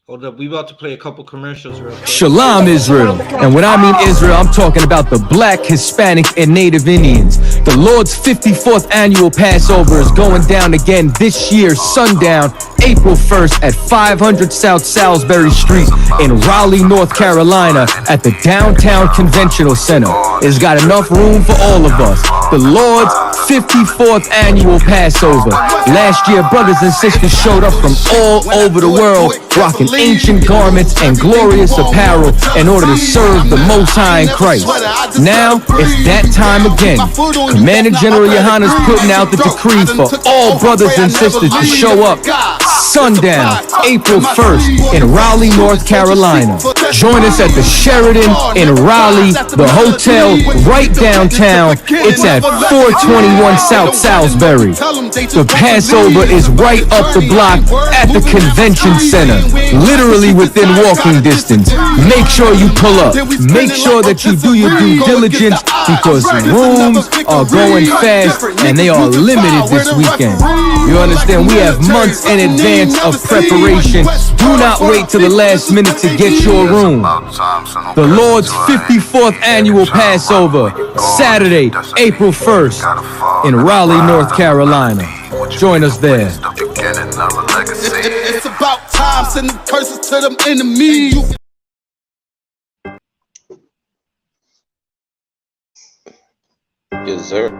Hold up, we about to play a couple commercials real quick. Shalom, Israel. And when I mean Israel, I'm talking about the Black, Hispanic, and Native Indians. The Lord's 54th annual Passover is going down again this year, sundown, April 1st at 500 South Salisbury Street in Raleigh, North Carolina at the Downtown Conventional Center. It's got enough room for all of us. The Lord's 54th annual Passover. Last year, brothers and sisters showed up from all over the world, rocking ancient garments and glorious apparel in order to serve the Most High in Christ. Now, it's that time again. Commander General YAHANNA is putting out the decree for all brothers and sisters to show up sundown, April 1st in Raleigh, North Carolina. Join us at the Sheraton in Raleigh, the hotel right downtown. It's at 421 South Salisbury. The Passover is right up the block at the Convention Center, literally within walking distance. Make sure you pull up. Make sure that you do your due diligence because rooms are going fast and they are limited this weekend. You understand? We have months in advance of preparation. Do not wait till the last minute to get your room. The Lord's 54th annual Passover, Saturday, April 1st in Raleigh, North Carolina. Join us there. It's about time, sending curses to them enemies. Yes, sir.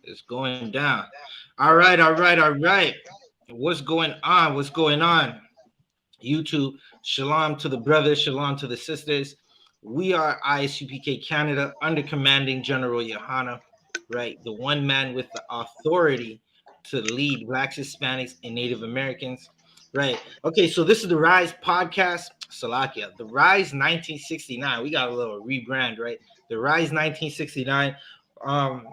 It's going down. All right. What's going on? What's going on? YouTube, shalom to the brothers, shalom to the sisters. We are I.S.U.P.K Canada under commanding General YAHANNA, right? The one man with the authority to lead Blacks, Hispanics, and Native Americans, right? Okay, so this is the Rise podcast, Salakia. The Rise 1969. We got a little rebrand, right? The Rise 1969. On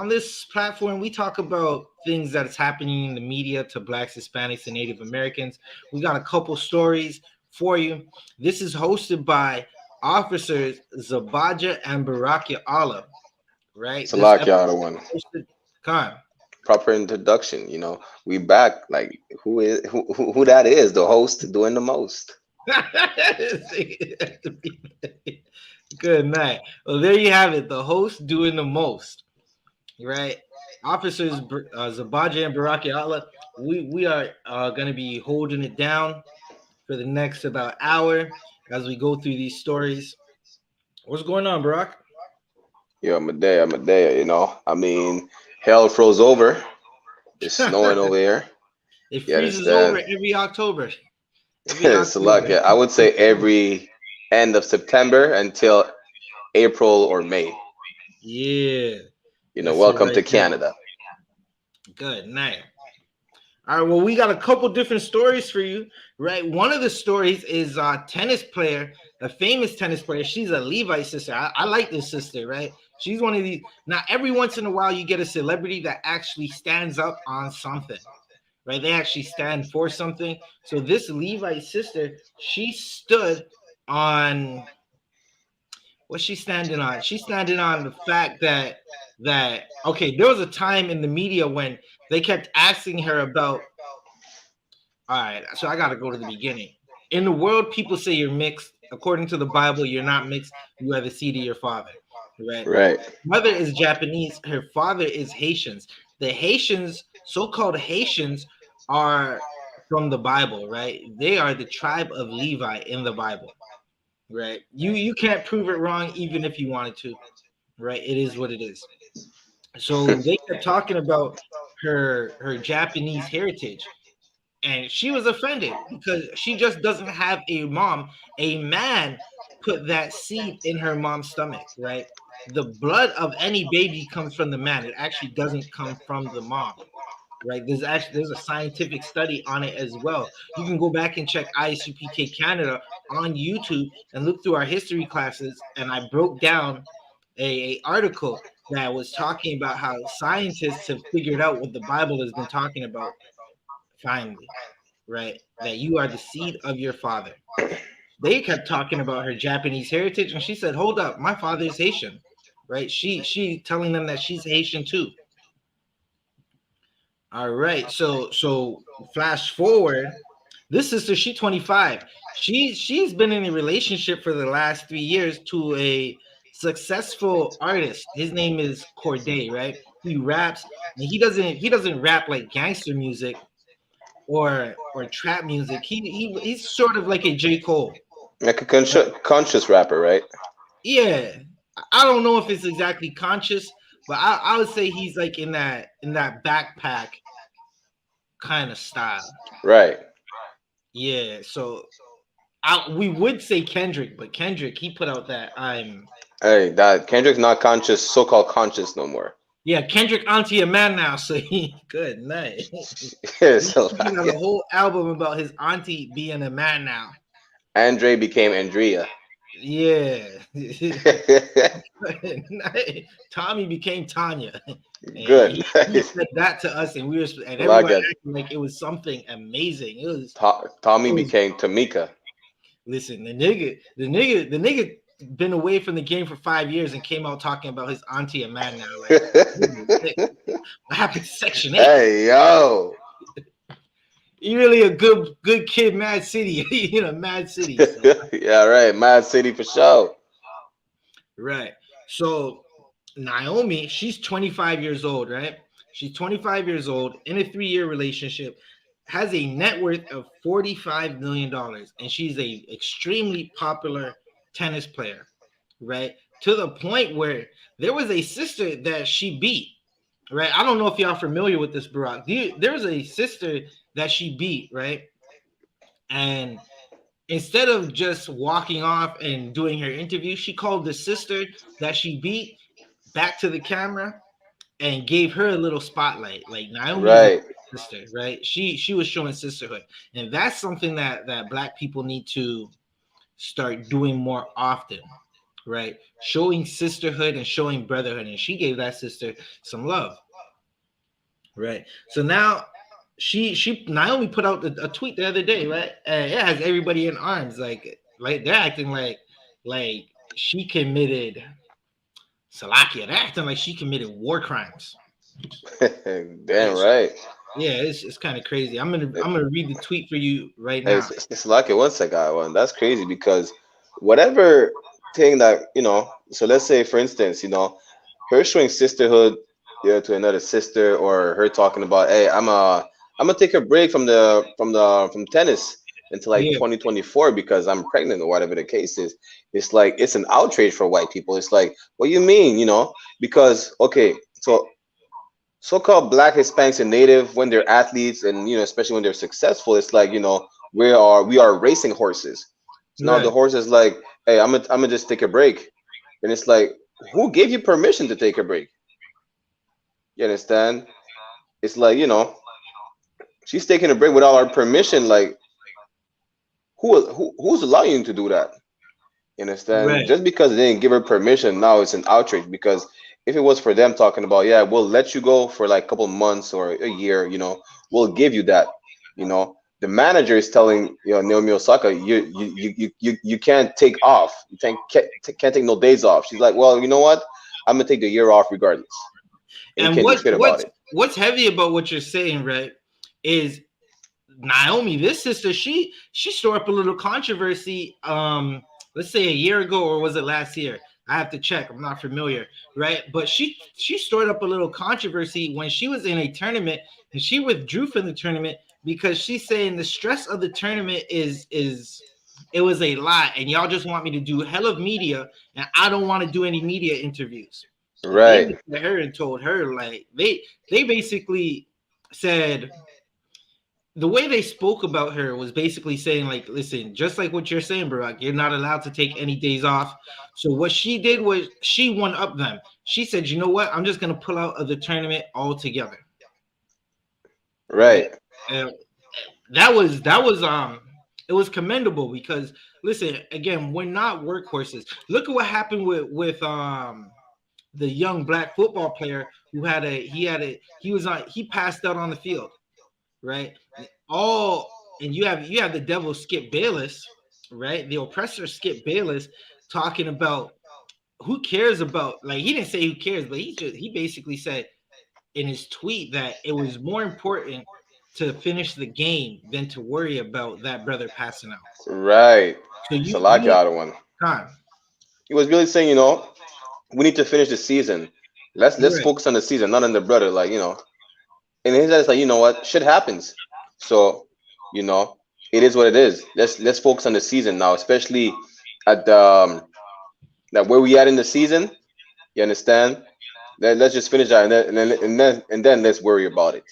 this platform, we talk about things that's happening in the media to Blacks, Hispanics, and Native Americans. We got a couple stories for you. This is hosted by officers Zabaja and Baraki Allah, right? Salakia, the one. Khan. Proper introduction, you know. We back. Like who that is? The host doing the most. Good night. Well, there you have it. The host doing the most, right? Officers Zabaja and Baraki Allah. We are going to be holding it down for the next about hour as we go through these stories. What's going on, Barak? Yeah, I'm a day. You know, I mean, hell froze over. It's snowing over here. It freezes over every October. Salakia. I would say every end of September until April or May. Yeah. You know, welcome to Canada. Good night. All right, well, we got a couple different stories for you, right? One of the stories is a tennis player, a famous tennis player. She's a Levite sister. I like this sister, right? She's one of these. Now, every once in a while, you get a celebrity that actually stands up on something, right? They actually stand for something. So this Levite sister, she stood on what's she standing on? She's standing on the fact that okay, there was a time in the media when they kept asking her about all right, so I got to go to the beginning. In the world, people say you're mixed. According to the Bible, you're not mixed. You are the seed of your father, right? Right. Mother is Japanese. Her father is Haitians. The Haitians, so-called Haitians, are from the Bible, right? They are the tribe of Levi in the Bible, right? You can't prove it wrong, even if you wanted to, right? It is what it is. So they kept talking about her Japanese heritage, and she was offended because she just doesn't have a mom. A man put that seed in her mom's stomach, right? The blood of any baby comes from the man. It actually doesn't come from the mom, right? There's a scientific study on it as well. You can go back and check ISUPK Canada on YouTube and look through our history classes. And I broke down a article that was talking about how scientists have figured out what the Bible has been talking about finally, right? That you are the seed of your father. They kept talking about her Japanese heritage, and she said, "Hold up, my father is Haitian." Right? She telling them that she's Haitian too. All right. So flash forward. This sister, she's 25. She's been in a relationship for the last 3 years to a successful artist. His name is Corday, right? He raps, and he doesn't rap like gangster music or trap music. He's sort of like a J. Cole. Like a conscious rapper, right? Yeah. I don't know if it's exactly conscious, but I would say he's like in that backpack kind of style. Right. Yeah. So we would say Kendrick, but Kendrick he put out that I'm Hey, that Kendrick's not conscious, so-called conscious no more. yeah Kendrick auntie a man now. So he good night. Yeah, He so he got like, a whole album about his auntie being a man now. Andre became Andrea. Yeah. Tommy became Tanya, and Good. he said that to us, and and Like everybody a acted like it was something amazing. Tommy It was. became Tamika. Listen, the nigga been away from the game for 5 years and came out talking about his auntie and man now. Like, what happened to Section 8? Hey yo. He really a good kid, Mad City, Mad City. So. Yeah, right. Mad City for sure. Right. So Naomi, she's 25 years old, right? She's 25 years old in a 3-year relationship, has a net worth of $45 million, and she's a extremely popular tennis player, right? To the point where there was a sister that she beat, right? I don't know if y'all familiar with this, Barack. There's a sister that she beat, right? And instead of just walking off and doing her interview, she called the sister that she beat back to the camera and gave her a little spotlight. Like Naomi's a Right. sister, right? She was showing sisterhood, and that's something that Black people need to start doing more often, right? Showing sisterhood and showing brotherhood, and she gave that sister some love, right? So now she Naomi put out a tweet the other day, right? And it has everybody in arms, like they're acting like she committed Salakia. They're acting like she committed war crimes. Damn right. Yeah, it's kind of crazy. I'm gonna read the tweet for you right Hey, now. it's like it one second, one. That's crazy because whatever thing that so let's say for instance, her showing sisterhood, to another sister, or her talking about, hey, I'm gonna take a break from tennis until like Yeah, 2024 because I'm pregnant or whatever the case is. It's like it's an outrage for white people. It's like, what do you mean, Because okay, so so-called Black, Hispanics, and Native, when they're athletes, and especially when they're successful, it's like, we are racing horses. So now the right. horse is like, hey, I'm gonna just take a break, and it's like, who gave you permission to take a break? You understand? It's like, she's taking a break without our permission. Like, who's allowing you to do that? You understand? Right. Just because they didn't give her permission, now it's an outrage. Because if it was for them talking about, yeah, we'll let you go for like a couple months or a year, we'll give you that. The manager is telling Naomi Osaka, you can't take off. You can't take no days off. She's like, well, you know what? I'm gonna take the year off regardless, and you And can't do shit about it. what's heavy about what you're saying, right, is Naomi, this sister, she stirred up a little controversy. Let's say a year ago, or was it last year? I have to check. I'm not familiar, right? But she stirred up a little controversy when she was in a tournament and she withdrew from the tournament because she's saying the stress of the tournament is it was a lot, and y'all just want me to do hell of media, and I don't want to do any media interviews. They Right, looked at her and told her like they basically said the way they spoke about her was basically saying like, listen, just like what you're saying, Barack, you're not allowed to take any days off. So what she did was she one up them. She said, you know what, I'm just gonna pull out of the tournament altogether. Right. right, And that was it was commendable because listen, again, we're not workhorses. Look at what happened with the young black football player who he passed out on the field, right? All and you have the devil Skip Bayless, right? The oppressor Skip Bayless talking about who cares about, like, he didn't say who cares, but he basically said in his tweet that it was more important to finish the game than to worry about that brother passing out. right. So Salaki you out of one. time. He was really saying, we need to finish the season. Let's Right. focus on the season, not on the brother. Like, and his head is like, you know what, shit happens. So, you know, it is what it is. Let's focus on the season now, especially at that where we at in the season. You understand? Let's just finish that, and then let's worry about it.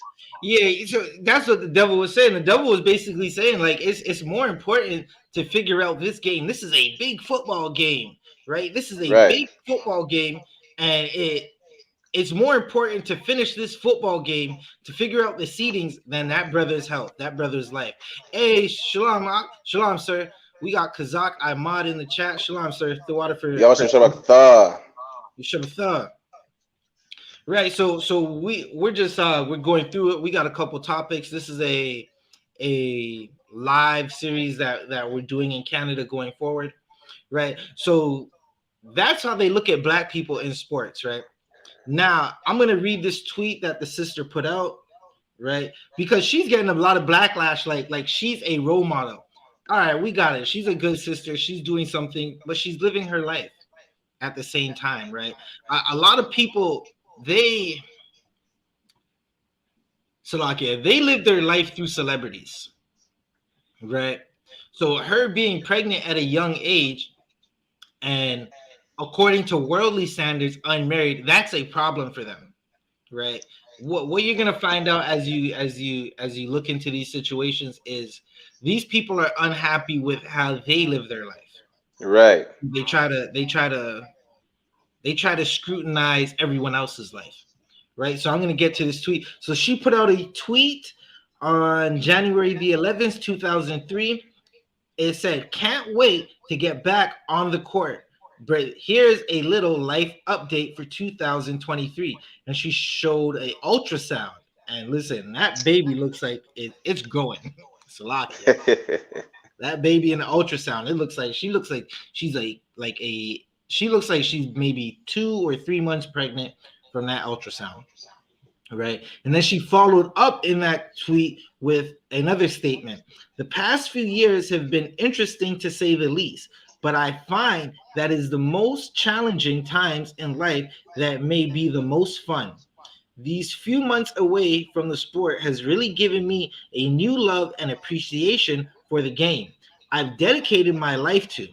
Yeah, so that's what the devil was saying. The devil was basically saying, like, it's more important to figure out this game. This is a big football game, right? This is a Right, big football game, and it's more important to finish this football game to figure out the seedings than that brother's health, that brother's life. Hey, shalom, shalom, sir. We got Kazak Ahmad in the chat. Shalom, sir. The water y'all for some shabakta. you should have thought. Right. So we're just we're going through it. We got a couple topics. This is a live series that we're doing in Canada going forward. Right. So that's how they look at black people in sports, right? Now, I'm going to read this tweet that the sister put out, right? Because she's getting a lot of backlash, like she's a role model. All right, we got it. She's a good sister. She's doing something, but she's living her life at the same time, right? A lot of people, Salakia, they live their life through celebrities, right? So her being pregnant at a young age and according to worldly standards, unmarried, that's a problem for them, right? What you're gonna find out as you look into these situations is these people are unhappy with how they live their life. Right, They try to scrutinize everyone else's life, right? So I'm gonna get to this tweet. So she put out a tweet on January the 11th, 2003. It said, "Can't wait to get back on the court. But here's a little life update for 2023." And she showed a ultrasound. And listen, that baby looks like it's growing. Salakia. That baby in the ultrasound, she looks like she looks like she's maybe 2 or 3 months pregnant from that ultrasound. Right. And then she followed up in that tweet with another statement. "The past few years have been interesting to say the least, but I find that is the most challenging times in life that may be the most fun. These few months away from the sport has really given me a new love and appreciation for the game I've dedicated my life to.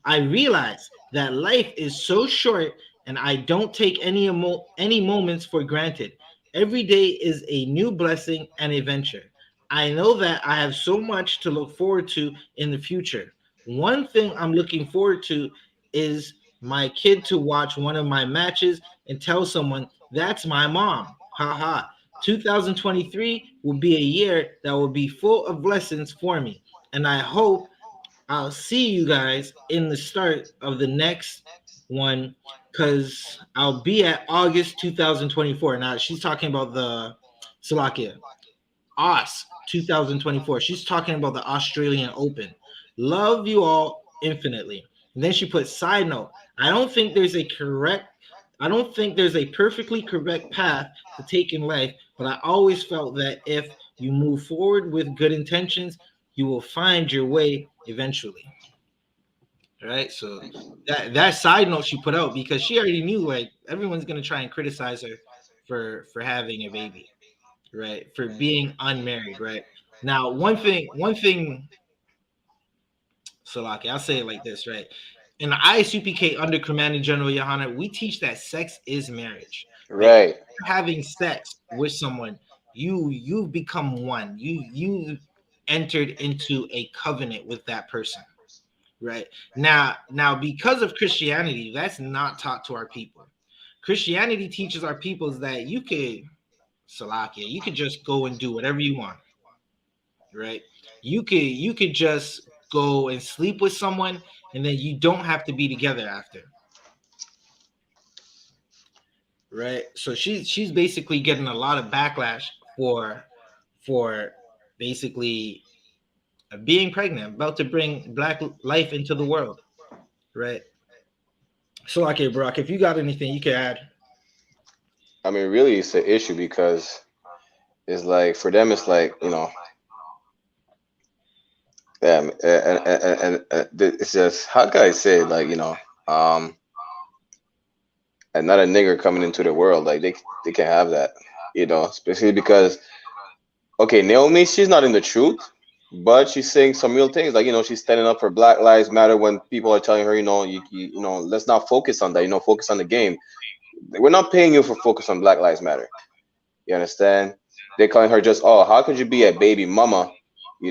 I realize that life is so short and I don't take any moments for granted. Every day is a new blessing and adventure. I know that I have so much to look forward to in the future. One thing I'm looking forward to is my kid to watch one of my matches and tell someone that's my mom. Ha ha. 2023 will be a year that will be full of blessings for me. And I hope I'll see you guys in the start of the next one because I'll be at August 2024. Now, she's talking about the Slovakia. OS 2024. She's talking about the Australian Open. Love you all infinitely. And then she put side note. I don't think there's a perfectly correct path to take in life, but I always felt that if you move forward with good intentions, you will find your way eventually. Right? So that side note she put out because she already knew like everyone's gonna try and criticize her for having a baby, right? For being unmarried, right? Now, one thing, Salaki, I'll say it like this, right? In the ISUPK under Commanding General Yohana, we teach that sex is marriage, right? Right. Having sex with someone, you've become one. You entered into a covenant with that person, right? Now, because of Christianity, that's not taught to our people. Christianity teaches our peoples that you could, Salakia, you could just go and do whatever you want, right? You could just go and sleep with someone and then you don't have to be together after, right? So she's basically getting a lot of backlash for basically being pregnant, about to bring black life into the world, right? So okay, Brock, if you got anything you can add. I mean, really, it's an issue because it's like for them, it's like it's just how can I say it? Like and not a nigger coming into the world, like they can have that, especially because okay, Naomi, she's not in the truth, but she's saying some real things. Like, she's standing up for Black Lives Matter when people are telling her, let's not focus on that. Focus on the game. We're not paying you for focus on Black Lives Matter. You understand? They're calling her just, oh, how could you be a baby mama?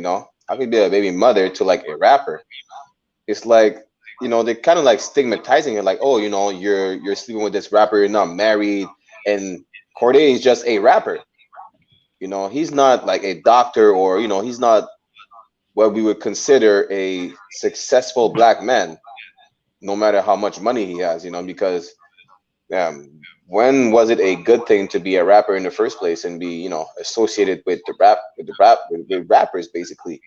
How could you be a baby mother to like a rapper? It's like, they're kind of like stigmatizing her, like, oh, you're sleeping with this rapper, you're not married, and Corday is just a rapper. He's not like a doctor or, he's not what we would consider a successful black man, no matter how much money he has, because when was it a good thing to be a rapper in the first place and be, associated with with rappers basically?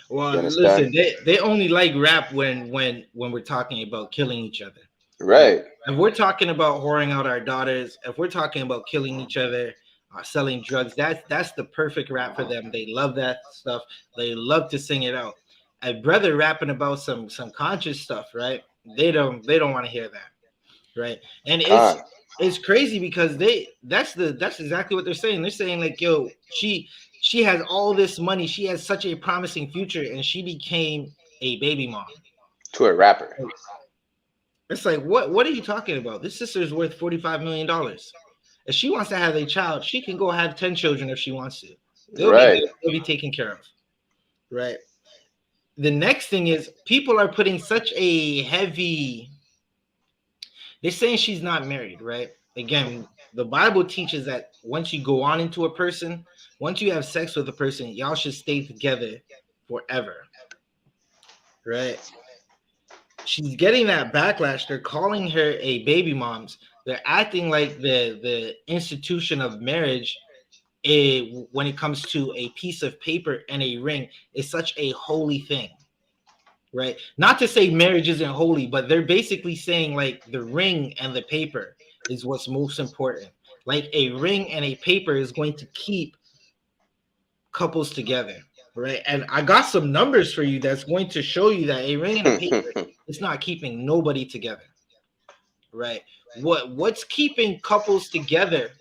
Well, You listen, understand? they only like rap when we're talking about killing each other, right? Right. If we're talking about whoring out our daughters, if we're talking about killing each other, selling drugs, that's the perfect rap for them. They love that stuff. They love to sing it out. A brother rapping about some conscious stuff, right? They don't want to hear that, right? And it's Con. it's crazy because that's exactly what they're saying. They're saying like, yo, she has all this money, she has such a promising future, and she became a baby mom. To a rapper. It's like, what are you talking about? This sister is worth $45 million. If she wants to have a child, she can go have 10 children if she wants to. They'll be Right. good. They'll be taken care of, right? The next thing is people are putting such a heavy. They're saying she's not married, right? Again, the Bible teaches that once you go on into a person, once you have sex with a person, y'all should stay together forever, right? She's getting that backlash. They're calling her a baby moms. They're acting like the institution of marriage, when it comes to a piece of paper and a ring, is such a holy thing, right? Not to say marriage isn't holy, but they're basically saying like the ring and the paper is what's most important. Like a ring and a paper is going to keep couples together, right? And I got some numbers for you that's going to show you that a ring and a paper is not keeping nobody together, right? What's keeping couples together?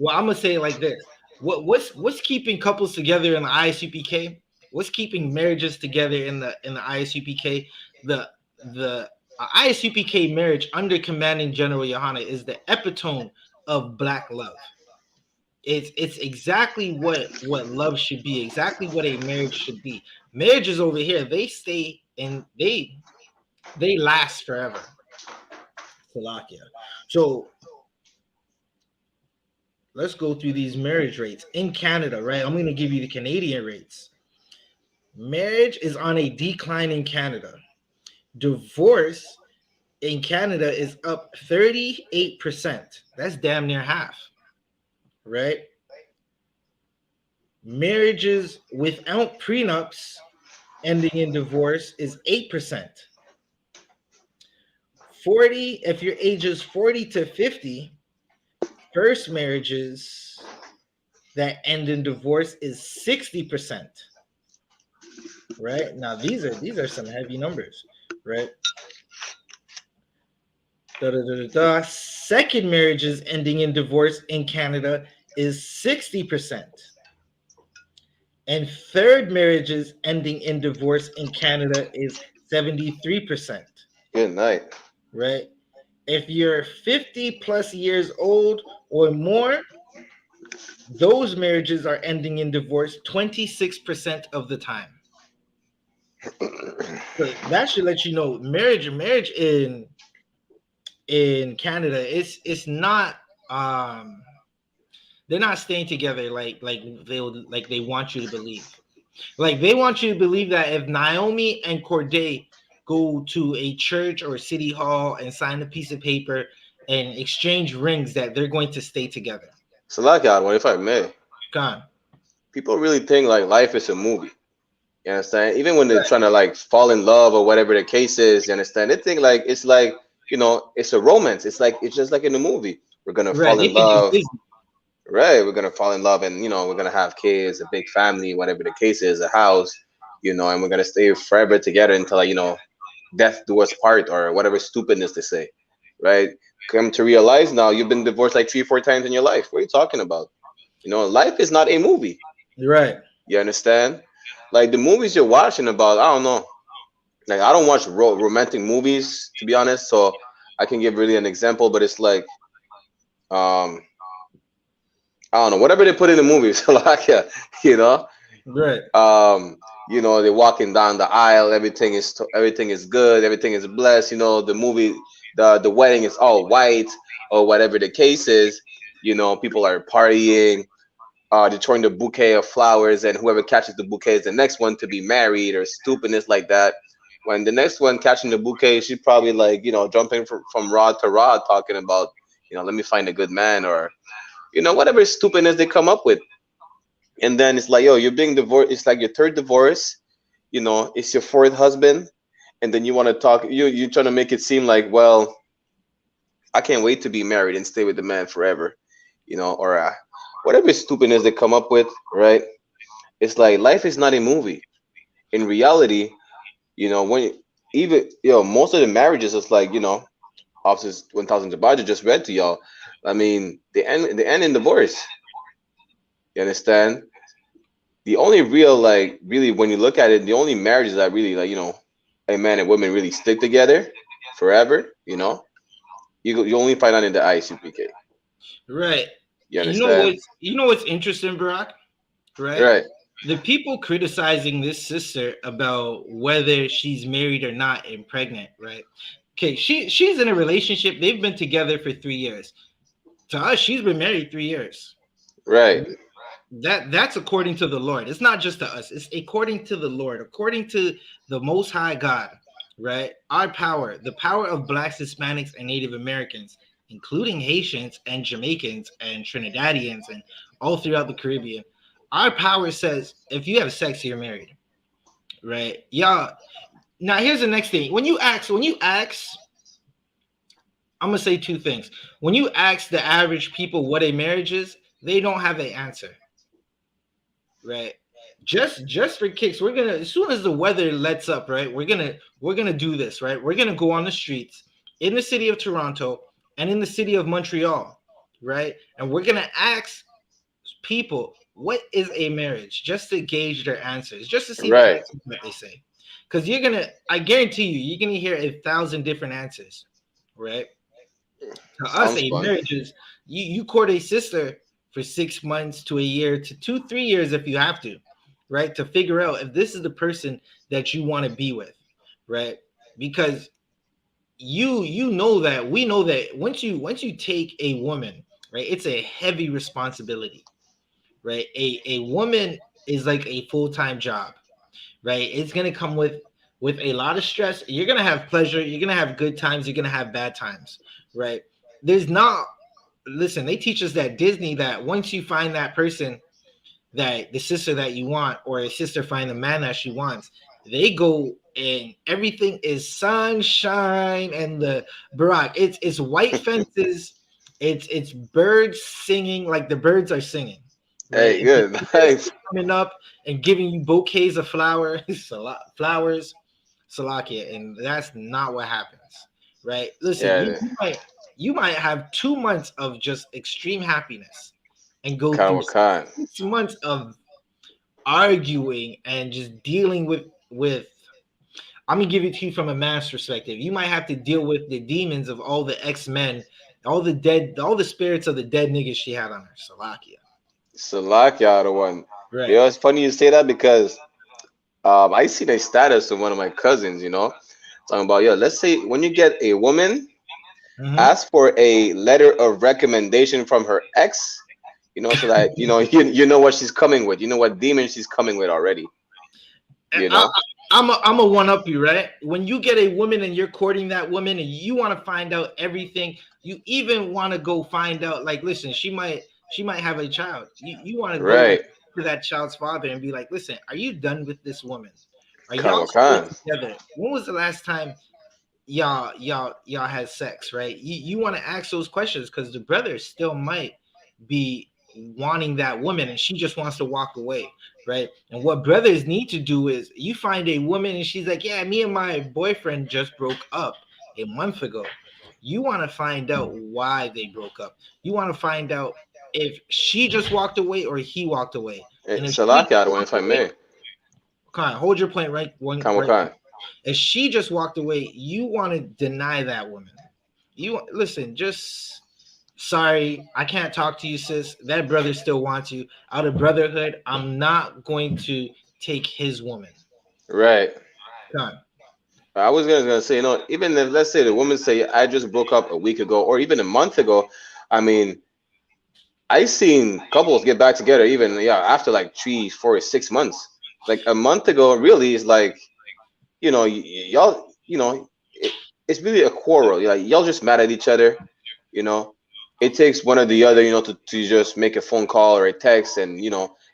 Well, I'm gonna say it like this: what's keeping couples together in the ISUPK? What's keeping marriages together in the ISUPK? The ISUPK marriage under Commanding General Yohana is the epitome of Black love. It's exactly what love should be, exactly what a marriage should be. Marriages over here, they stay and they last forever. Salakia. So let's go through these marriage rates in Canada, right? I'm going to give you the Canadian rates. Marriage is on a decline in Canada. Divorce in Canada is up 38%. That's damn near half, right? Marriages without prenups ending in divorce is 8%. 40, if your age is 40 to 50, first marriages that end in divorce is 60%. Right? Now these are some heavy numbers, right? Second marriages ending in divorce in Canada is 60%. And third marriages ending in divorce in Canada is 73%. Good night. Right? If you're 50 plus years old or more, those marriages are ending in divorce 26% of the time. So that should let you know marriage in Canada, it's not they're not staying together like they want you to believe. Like they want you to believe that if Naomi and Corday go to a church or city hall and sign a piece of paper and exchange rings, that they're going to stay together. So like God, what if I may? Gone. People really think like life is a movie. You understand? Even when they're trying to like fall in love or whatever the case is, you understand? They think like it's like, it's a romance. It's just like in the movie. We're gonna Right. fall They in think it's love. Disney. Right, we're gonna fall in love, and we're gonna have kids, a big family, whatever the case is, a house, and we're gonna stay forever together until death do us part or whatever stupidness they say, right? Come to realize now you've been divorced like 3 4 times in your life. What are you talking about? Life is not a movie. Right. You understand? Like the movies you're watching about, I don't know. Like I don't watch romantic movies to be honest, so I can give really an example, but it's like um I don't know, whatever they put in the movies, like yeah, you know. Right. They're walking down the aisle, everything is good, everything is blessed, the movie, the wedding is all white or whatever the case is, people are partying, they're throwing the bouquet of flowers, and whoever catches the bouquet is the next one to be married or stupidness like that. When the next one catching the bouquet, she's probably like, jumping from rod to rod talking about, let me find a good man, or whatever stupidness they come up with. And then it's like, yo, you're being divorced. It's like your third divorce. It's your fourth husband, and then you want to talk. You're trying to make it seem like, well, I can't wait to be married and stay with the man forever, or whatever stupidness they come up with, right? It's like life is not a movie. In reality, when even most of the marriages, it's like Officers 1000 Jabaja just read to y'all. I mean, they end in divorce. You understand? The only real, like, really, when you look at it, the only marriages that really, like, a man and woman really stick together forever, you only find out in the ISUPK. Right. You You know understand? what's interesting, Barack? Right? Right. The people criticizing this sister about whether she's married or not and pregnant, right? Okay, she's in a relationship. They've been together for 3 years. To us, she's been married 3 years. Right. That's according to the Lord. It's not just to us. It's according to the Lord, according to the Most High God, right? Our power, the power of Blacks, Hispanics, and Native Americans, including Haitians and Jamaicans and Trinidadians and all throughout the Caribbean. Our power says if you have sex, you're married, right? Yeah. Now here's the next thing. When you ask, I'm gonna say two things. When you ask the average people what a marriage is, they don't have an answer. Right. Just for kicks, we're gonna, as soon as the weather lets up, right, we're gonna do this, right? We're gonna go on the streets in the city of Toronto and in the city of Montreal, right? And we're gonna ask people what is a marriage, just to gauge their answers, just to see Right. what they say. Because I guarantee you're gonna hear 1,000 different answers, right? To us, Sounds a fun. marriage is you court a sister for 6 months to a year to 2 3 years if you have to, right? To figure out if this is the person that you want to be with, right? Because you know that we know that once you take a woman right? It's a heavy responsibility, right? A woman is like a full-time job, right? It's gonna come with a lot of stress. You're gonna have pleasure, you're gonna have good times, you're gonna have bad times, right? There's not Listen, they teach us that Disney that once you find that person, that the sister that you want, or a sister find the man that she wants, they go and everything is sunshine and the Barack. It's white fences, it's birds singing, like the birds are singing, right? Hey, And good. the Nice. sisters coming up and giving you bouquets of flowers, flowers, Salakia, and that's not what happens, right? Listen, Yeah, you might have 2 months of just extreme happiness and go through Khan. 6 months of arguing and just dealing with I'm gonna give it to you from a man's perspective. You might have to deal with the demons of all the ex-men, all the spirits of the dead niggas she had on her. Salakia. Salakia, the one. You Right. know, it's funny you say that because I seen a status of one of my cousins, talking about, yo, let's say when you get a woman, Mm-hmm. ask for a letter of recommendation from her ex, so that, you know what she's coming with. You know what demon she's coming with already, I, you I, know? I'm a one up you, right? When you get a woman and you're courting that woman and you want to find out everything, you even want to go find out. Like, listen, she might have a child. You want to go Right. to that child's father and be like, listen, are you done with this woman? Are y'all still Khan. together? When was the last time y'all had sex, right? You want to ask those questions because the brother still might be wanting that woman and she just wants to walk away, right? And what brothers need to do is you find a woman and she's like, yeah, me and my boyfriend just broke up a month ago. You want to find out why they broke up. You want to find out if she just walked away or he walked away. And if she Salakia, the one, if walked I away, may. Khan, hold your point right. Khan. If she just walked away, you want to deny that woman. You listen, just sorry, I can't talk to you, sis. That brother still wants you. Out of brotherhood, I'm not going to take his woman. Right. Done. I was gonna say, even if, let's say, the woman say, I just broke up a week ago or even a month ago, I mean, I seen couples get back together even, after like 3, 4, 6 months. Like a month ago, really is like, y'all, it's really a quarrel. Like y'all just mad at each other. You know, it takes one or the other, to just make a phone call or a text, and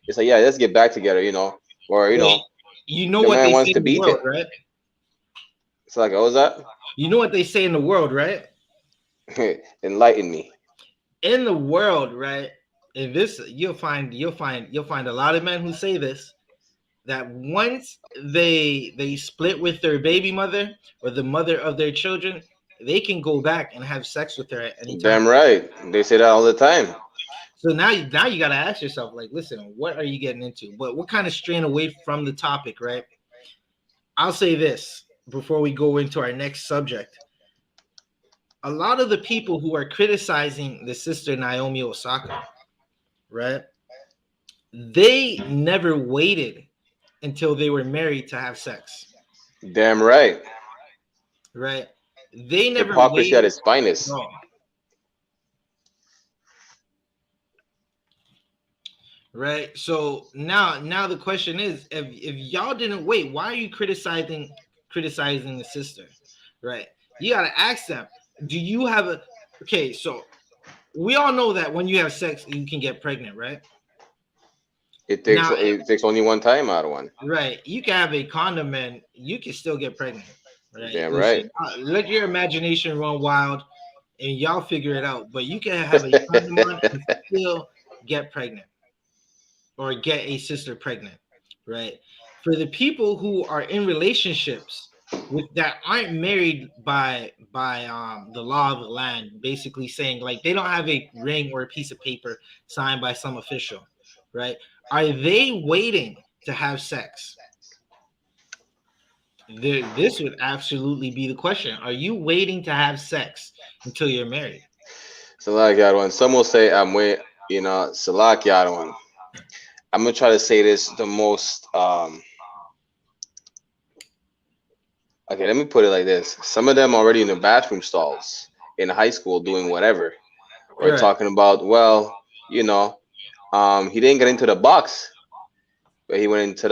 it's like, yeah, let's get back together. Or Wait, you know the what man they wants say to in the beat world, it. right? It's like, what was that? You know what they say in the world, right? Enlighten me. In the world, right? And this you'll find a lot of men who say this, that once they split with their baby mother or the mother of their children, they can go back and have sex with her at any time. Damn right. They say that all the time. So now you got to ask yourself, like, listen, what are you getting into? But what kind of strain away from the topic, right? I'll say this before we go into our next subject. A lot of the people who are criticizing the sister Naomi Osaka, right? They never waited until they were married to have sex, Damn right. right? They never Hypocrisy at waited. its finest. No, right? So now the question is, if y'all didn't wait, why are you criticizing the sister, right? You gotta ask them. Do you have a okay? So we all know that when you have sex, you can get pregnant, right? It takes Now, it takes only one time out of one. right, you can have a condom and you can still get pregnant, right? Damn Listen, right. let your imagination run wild, and y'all figure it out. But you can have a condom on and still get pregnant or get a sister pregnant, right? For the people who are in relationships with that aren't married by the law of the land, basically saying like they don't have a ring or a piece of paper signed by some official, right? Are they waiting to have sex? This would absolutely be the question. Are you waiting to have sex until you're married? Salak Yadwan. Some will say I'm way, Salak Yadwan. I'm gonna try to say this the most. Okay, let me put it like this: some of them already in the bathroom stalls in high school doing whatever. or Right. talking about, well, you know, he didn't get into the box, but he went into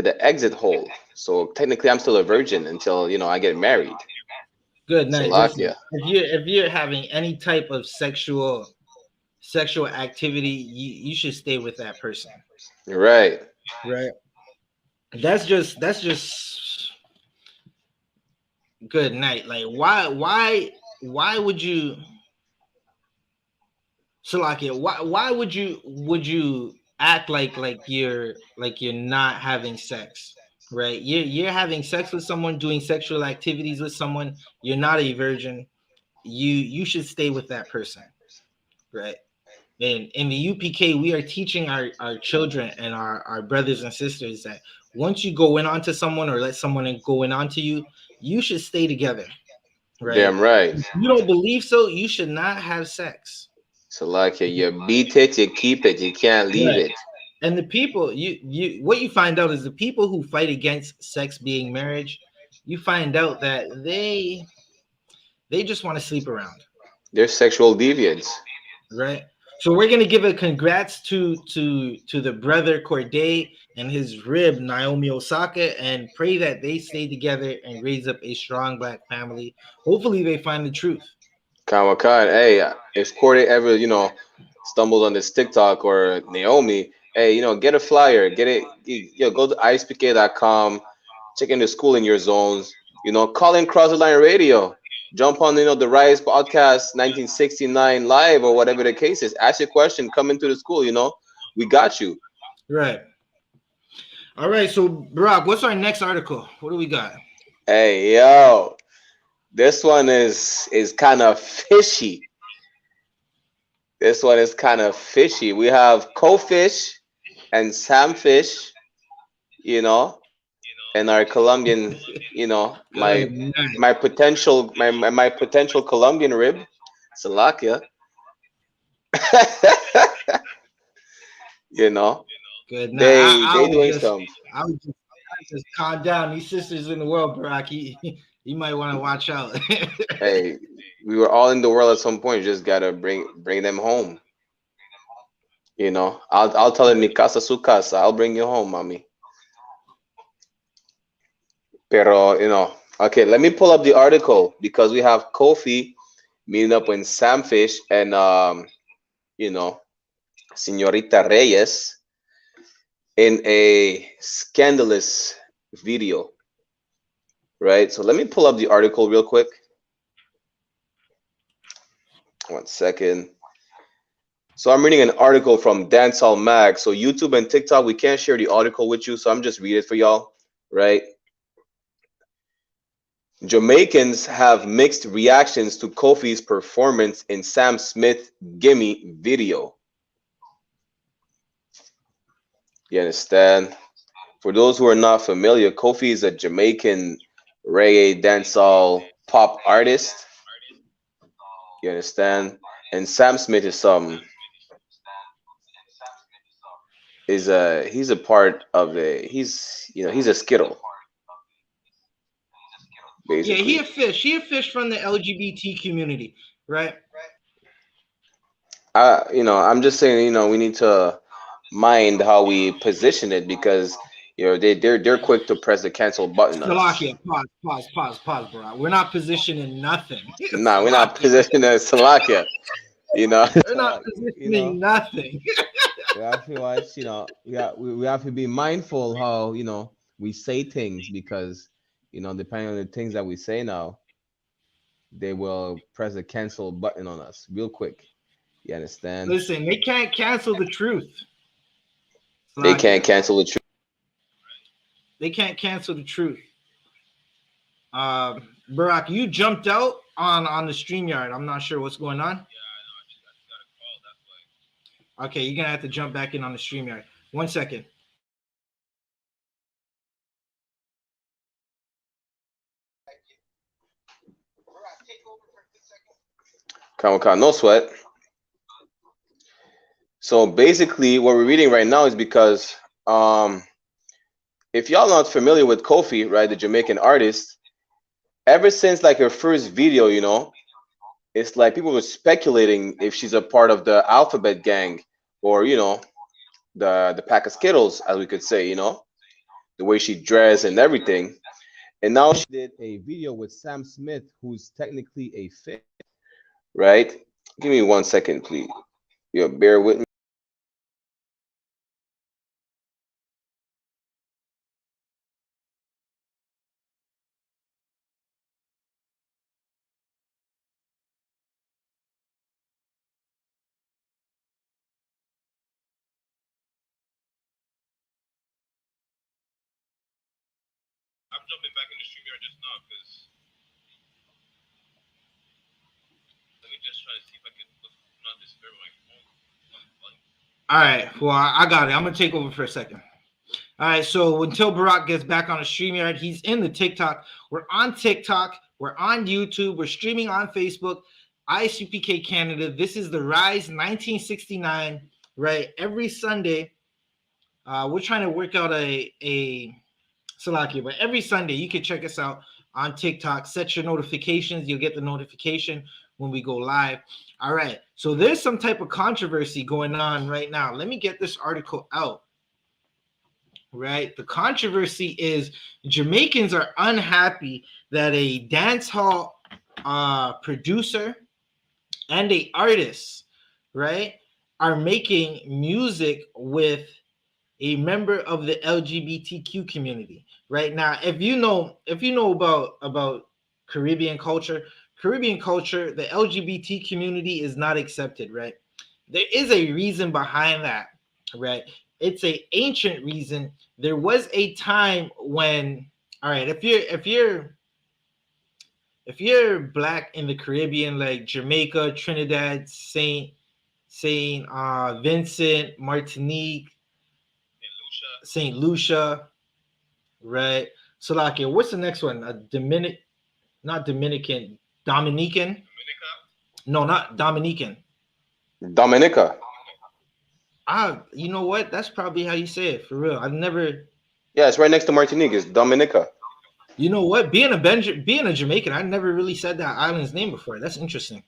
the exit hole. So technically, I'm still a virgin until I get married. Good night. Listen, Salakia. if you're having any type of sexual activity, you should stay with that person. Right. Right. That's just good night. Like why would you Salakia, why would you act like you're not having sex? Right? You're having sex with someone, doing sexual activities with someone, you're not a virgin. You should stay with that person. Right? And in the UPK, we are teaching our children and our brothers and sisters that once you go in onto someone or let someone go in onto you, you should stay together. Right? Damn right. If you don't believe so, you should not have sex. Salakia. You beat it, you keep it, you can't leave Right. it. And the people you what you find out is the people who fight against sex being marriage, you find out that they just want to sleep around. They're sexual deviants. Right. So we're gonna give a congrats to the brother Corday and his rib Naomi Osaka, and pray that they stay together and raise up a strong black family. Hopefully they find the truth. Kamakan, hey, if Corday ever, stumbles on this TikTok or Naomi, hey, get a flyer, get it, go to isupk.com, check in the school in your zones, call in Cross the Line Radio, jump on, the Rise Podcast 1969 live or whatever the case is. Ask your question, come into the school, we got you. Right. All right. So Brock, what's our next article? What do we got? Hey, yo, this one is kind of fishy. This one is kind of fishy. We have Cofish and Samfish, and our Colombian, Good night. my potential Colombian rib, Salakia. you know, Good night. they doing some. I would just calm down. These sisters in the world, Brock. You might want to watch out. Hey, we were all in the world at some point. You just gotta bring them home. I'll tell them mi casa su casa. I'll bring you home, mommy. Pero okay. Let me pull up the article because we have Kofi meeting up with Samfish and you know, Señorita Reyes in a scandalous video, right? So let me pull up the article real quick. 1 second. So I'm reading an article from Dancehall Mag. So YouTube and TikTok, we can't share the article with you, so I'm just reading it for y'all, right? Jamaicans have mixed reactions to Kofi's performance in Sam Smith Gimme video. You understand? For those who are not familiar, Kofi is a Jamaican reggae dancehall pop artist. You understand? And Sam Smith is he's a part of he's a skittle Yeah, basically. he a fish. He a fish from the LGBT community, right? I'm just saying, we need to mind how we position it because they're quick to press the cancel button on us. Salakia, pause, bro. We're not positioning nothing. Nah, we're not Salakia. positioned as Salakia, We're not positioning nothing. We have to watch, we have to be mindful how, we say things because, depending on the things that we say now, they will press the cancel button on us real quick. You understand? Listen, they can't cancel the truth. They can't Salakia. cancel the truth. They can't cancel the truth. Barack, you jumped out on the StreamYard. I'm not sure what's going on. Okay, you're gonna have to jump back in on the StreamYard. 1 second. Come, no sweat. So basically, what we're reading right now is because if y'all not familiar with Kofi, right, the Jamaican artist, ever since like her first video, it's like people were speculating if she's a part of the Alphabet gang, or the pack of Skittles, as we could say, the way she dressed and everything. And now she did a video with Sam Smith, who's technically a fit, right? Give me 1 second, please. Bear with me. I'm jumping back in the stream yard just now because let me just try to see if I can not disturb my phone. All right, well, I got it. I'm gonna take over for a second. All right, so until Barack gets back on the StreamYard, he's in the TikTok. We're on TikTok. We're on YouTube. We're streaming on Facebook. I.S.U.P.K. Canada. This is the Rise 1969. Right, every Sunday, we're trying to work out a Salakia, but every Sunday you can check us out on TikTok. Set your notifications. You'll get the notification when we go live. All right, so there's some type of controversy going on right now. Let me get this article out. Right, the controversy is Jamaicans are unhappy that a dance hall producer and a artist, right, are making music with a member of the LGBTQ community. Right now, if you know about Caribbean culture, the LGBT community is not accepted. Right, there is a reason behind that. Right, it's a ancient reason. There was a time when, all right, if you're black in the Caribbean, like Jamaica, Trinidad, Saint Vincent, Martinique, Saint Lucia, right? Salakia, what's the next one? Not Dominican, Dominican? No, not Dominican. Dominica. You know what? That's probably how you say it, for real. I've never. Yeah, it's right next to Martinique. It's Dominica. You know what? Being a Jamaican, I never really said that island's name before. That's interesting.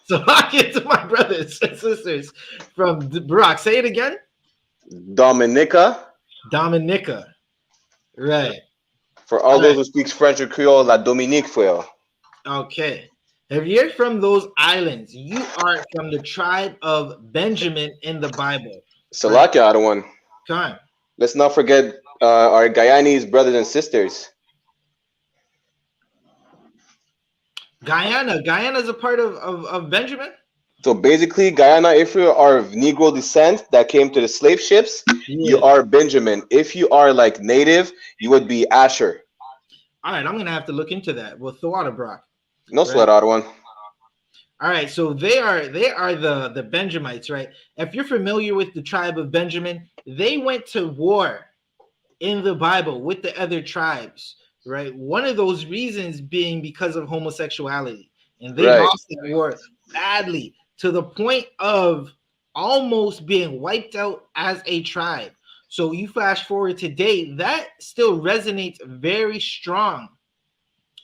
So I get to my brothers and sisters from Barack. Say it again. Dominica. Right. For all those who speak French or Creole, La Dominique for. Okay. If you're from those islands, you are from the tribe of Benjamin in the Bible. Salakia, other one. Come on. Let's not forget our Guyanese brothers and sisters. Guyana is a part of Benjamin. So basically, Guyana, if you are of Negro descent that came to the slave ships, you are Benjamin. If you are like native, you would be Asher. All right, I'm gonna have to look into that. Well, Thawada Brock. No sweat, other one. All right, so they are the Benjamites, right? If you're familiar with the tribe of Benjamin, they went to war in the Bible with the other tribes, right? One of those reasons being because of homosexuality, and they lost that war badly to the point of almost being wiped out as a tribe. So you flash forward today, that still resonates very strong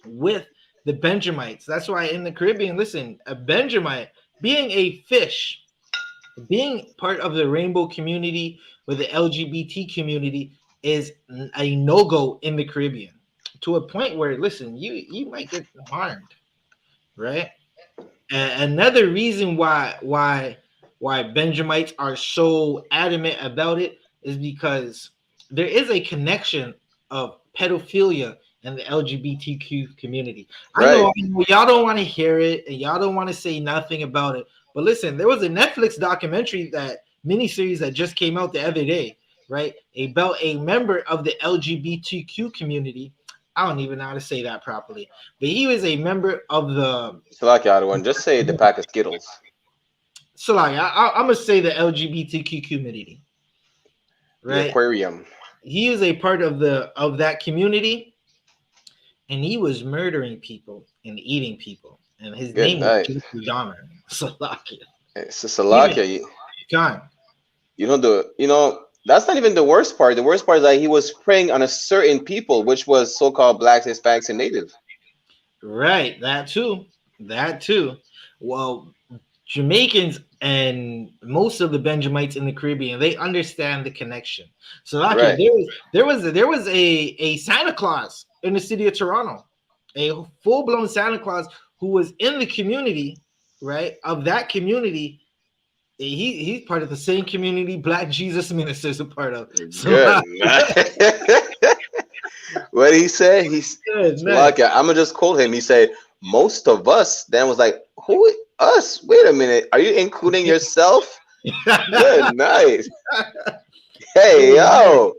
with the Benjamites. That's why in the Caribbean, listen, a Benjamite, being a fish, being part of the rainbow community or the LGBT community is a no-go in the Caribbean, to a point where, listen, you might get harmed, right? And another reason why Benjamites are so adamant about it is because there is a connection of pedophilia in the LGBTQ community. I know y'all don't want to hear it and y'all don't want to say nothing about it, but listen, there was a Netflix documentary, that miniseries that just came out the other day, right, about a member of the LGBTQ community. I don't even know how to say that properly, but he was a member of the. Salakia, one. Just say the pack of Skittles. Salakia, I'm gonna say the LGBTQ community, right? The aquarium. He is a part of that community, and he was murdering people and eating people, and his name was Dahmer. Salakia. It's a Salakia. John. That's not even the worst part. The worst part is that he was preying on a certain people, which was so-called blacks, Hispanics, and Native. Right, that too. That too. Well, Jamaicans and most of the Benjamites in the Caribbean, they understand the connection. So, like, Right. there was a Santa Claus in the city of Toronto, a full blown Santa Claus who was in the community, right? Of that community, he's part of the same community Black Jesus ministers are part of. So, Good night. What did he say? He's good night. like, I'm gonna just quote him. He said, "Most of us." Then was like, "Who us? Wait a minute. Are you including yourself?" Good night. Hey Good night. yo.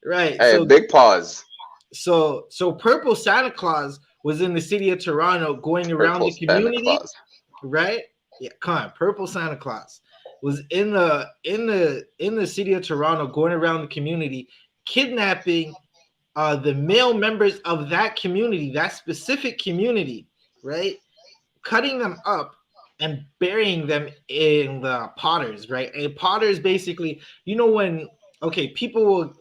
Right. Hey, big pause. So Purple Santa Claus was in the city of Toronto going around Purple the Santa community, Claus. right? Yeah, come on. Purple Santa Claus was in the city of Toronto going around the community, kidnapping the male members of that community, that specific community, right? Cutting them up and burying them in the potters, right? And potters basically, when people will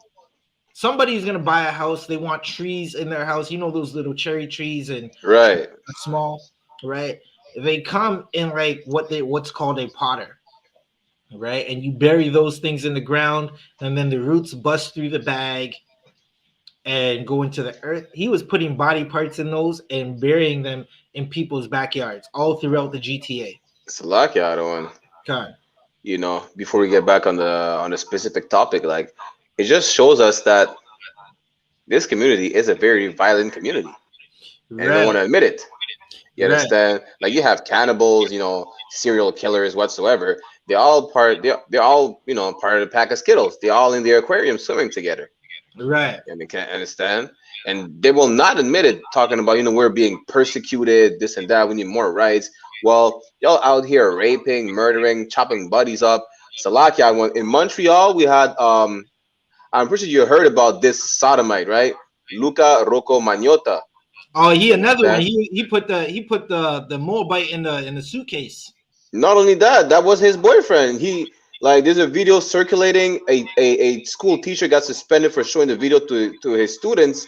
somebody's gonna buy a house, they want trees in their house, those little cherry trees and Right. small, right? They come in like what's called a potter, right? And you bury those things in the ground, and then the roots bust through the bag and go into the earth. He was putting body parts in those and burying them in people's backyards all throughout the GTA. It's a lucky other one. God. Before we get back on the specific topic, like it just shows us that this community is a very violent community, and they don't want Right, to admit it. You right, understand? Like you have cannibals, serial killers, whatsoever. They're all part of the pack of Skittles. They're all in the aquarium swimming together, right, and they can't understand. And they will not admit it, talking about we're being persecuted, this and that. We need more rights. Well, y'all out here raping, murdering, chopping bodies up. Salakia, in Montreal, we had I'm pretty sure you heard about this sodomite, right? Luca Rocco Magnota. oh, he You another one. understand? He put the Moabite in the suitcase. Not only that, that was his boyfriend. There's a video circulating. A school teacher got suspended for showing the video to his students.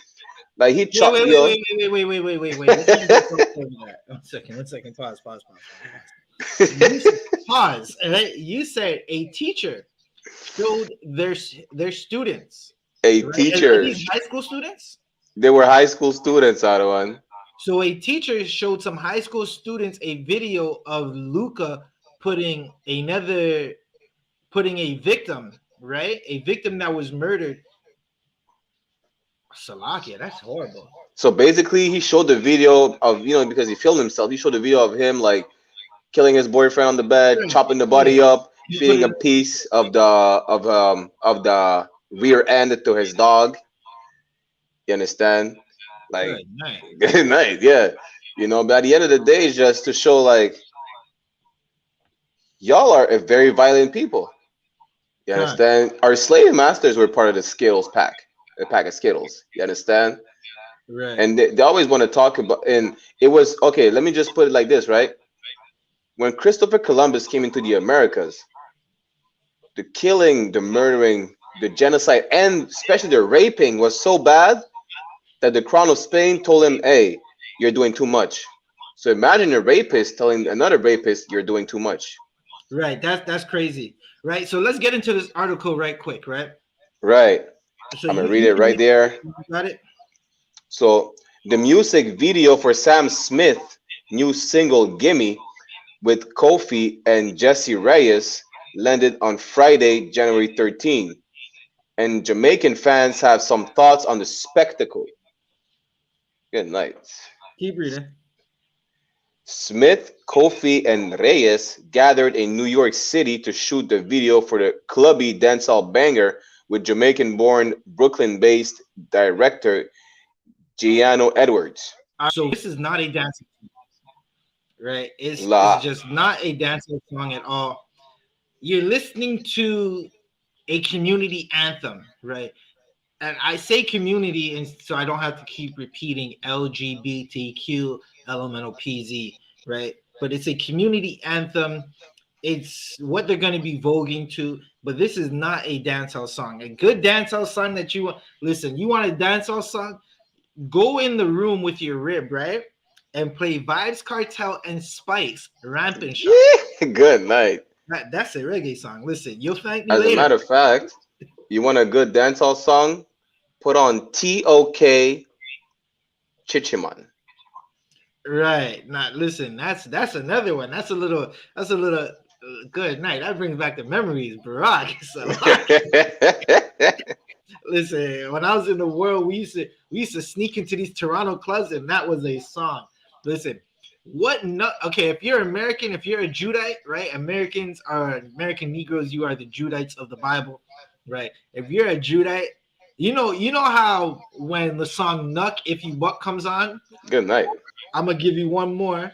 Like he Wait, chopped, wait, wait, wait, wait, wait, wait, wait, wait, wait. Before you go further than that, 1 second, 1 second. Pause. You said, pause. All right? You said a teacher showed their students, a right? Are teacher. these high school students? They were high school students, out of one. So a teacher showed some high school students a video of Luca putting a victim, right? A victim that was murdered. Salakia, that's horrible. So basically, he showed the video of because he filmed himself. He showed the video of him like killing his boyfriend on the bed, Right. chopping the Yeah. body up, You put feeding it a piece of the rear end to his dog. You understand? Like, good night. good night, yeah. But at the end of the day, it's just to show like y'all are a very violent people. You Con, understand? Our slave masters were part of the Skittles pack, a pack of Skittles. You understand? right. And they always want to talk about, and it was okay. Let me just put it like this, right? When Christopher Columbus came into the Americas, the killing, the murdering, the genocide, and especially the raping was so bad that the Crown of Spain told him, "Hey, you're doing too much." So imagine a rapist telling another rapist, "You're doing too much." Right. That's crazy. Right. So let's get into this article right quick, right? Right. So I'm you, gonna read you it can right read there. you got it? So the music video for Sam Smith's new single "Gimme" with Kofi and Jesse Reyes landed on Friday, January 13, and Jamaican fans have some thoughts on the spectacle. Good night. Keep reading. Smith, Kofi, and Reyes gathered in New York City to shoot the video for the clubby dancehall banger with Jamaican-born, Brooklyn-based director Giano Edwards. So this is not a dance, right? It's La. just not a dancing song at all. You're listening to a community anthem, right? And I say community, and so I don't have to keep repeating LGBTQ elemental PZ, right? But it's a community anthem. It's what they're going to be voguing to, but this is not a dancehall song. A good dancehall song that you want. Listen, you want a dancehall song? Go in the room with your rib, right? and play Vibes Cartel and Spice Rampant Shot. Yeah, good night. That's a reggae song. Listen, you'll thank me As a later. matter of fact, you want a good dancehall song? Put on TOK Chichiman. Right. Now listen, that's another one. That's a little good night. That brings back the memories, Barack. So listen, when I was in the world, we used to sneak into these Toronto clubs, and that was a song. Listen, what no okay, if you're American, if you're a Judite, right? Americans are American Negroes, you are the Judites of the Bible, right? If you're a Judite, you know how when the song Nuck If You Buck comes on, Good night. I'm gonna give you one more.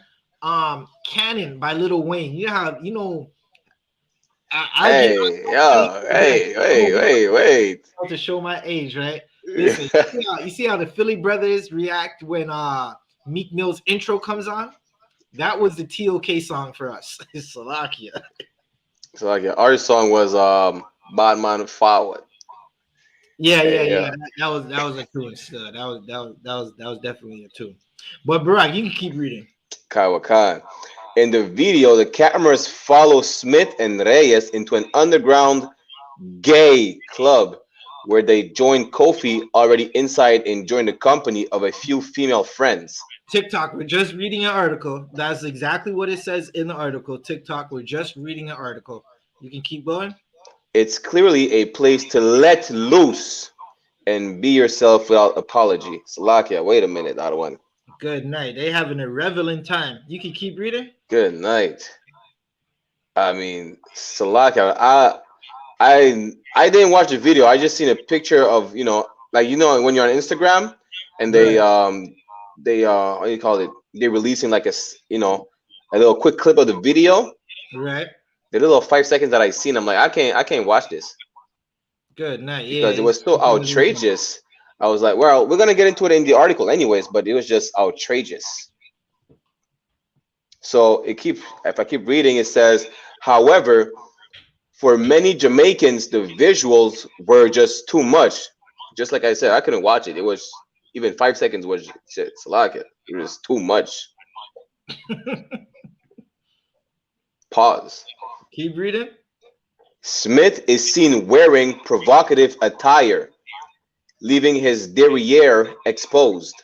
Cannon by Lil Wayne. You know how I'll give Hey, you yo, hey, wait, wait, wait. to show my age, right? Listen, you see how the Philly brothers react when Meek Mill's intro comes on? That was the TOK song for us. Slovakia. So like our song was Bad Man Forward. Yeah, yeah, Hey, yeah. yeah. That was a tune. That was definitely a tune. But Barack, you can keep reading. Kaiwa Khan. In the video, the cameras follow Smith and Reyes into an underground gay club where they join Kofi already inside and join the company of a few female friends. TikTok, we're just reading an article. That's exactly what it says in the article. TikTok, we're just reading an article. You can keep going. It's clearly a place to let loose and be yourself without apology. Salakia, wait a minute, that one. Good night. They having a reveling time. You can keep reading. Good night. I mean, Salakia, I didn't watch the video. I just seen a picture of, like when you're on Instagram and they Right, what do you call it? They're releasing like a little quick clip of the video. right. The little 5 seconds that I seen, I'm like, I can't watch this Good night. Yeah, because it it's was so outrageous. I was like, well, we're gonna get into it in the article anyways, but it was just outrageous. So if I keep reading, it says, however, for many Jamaicans, the visuals were just too much. Just like I said, I couldn't watch it. It was even 5 seconds was shit. Salaka. It was too much. Pause. keep reading. Smith is seen wearing provocative attire, leaving his derriere exposed,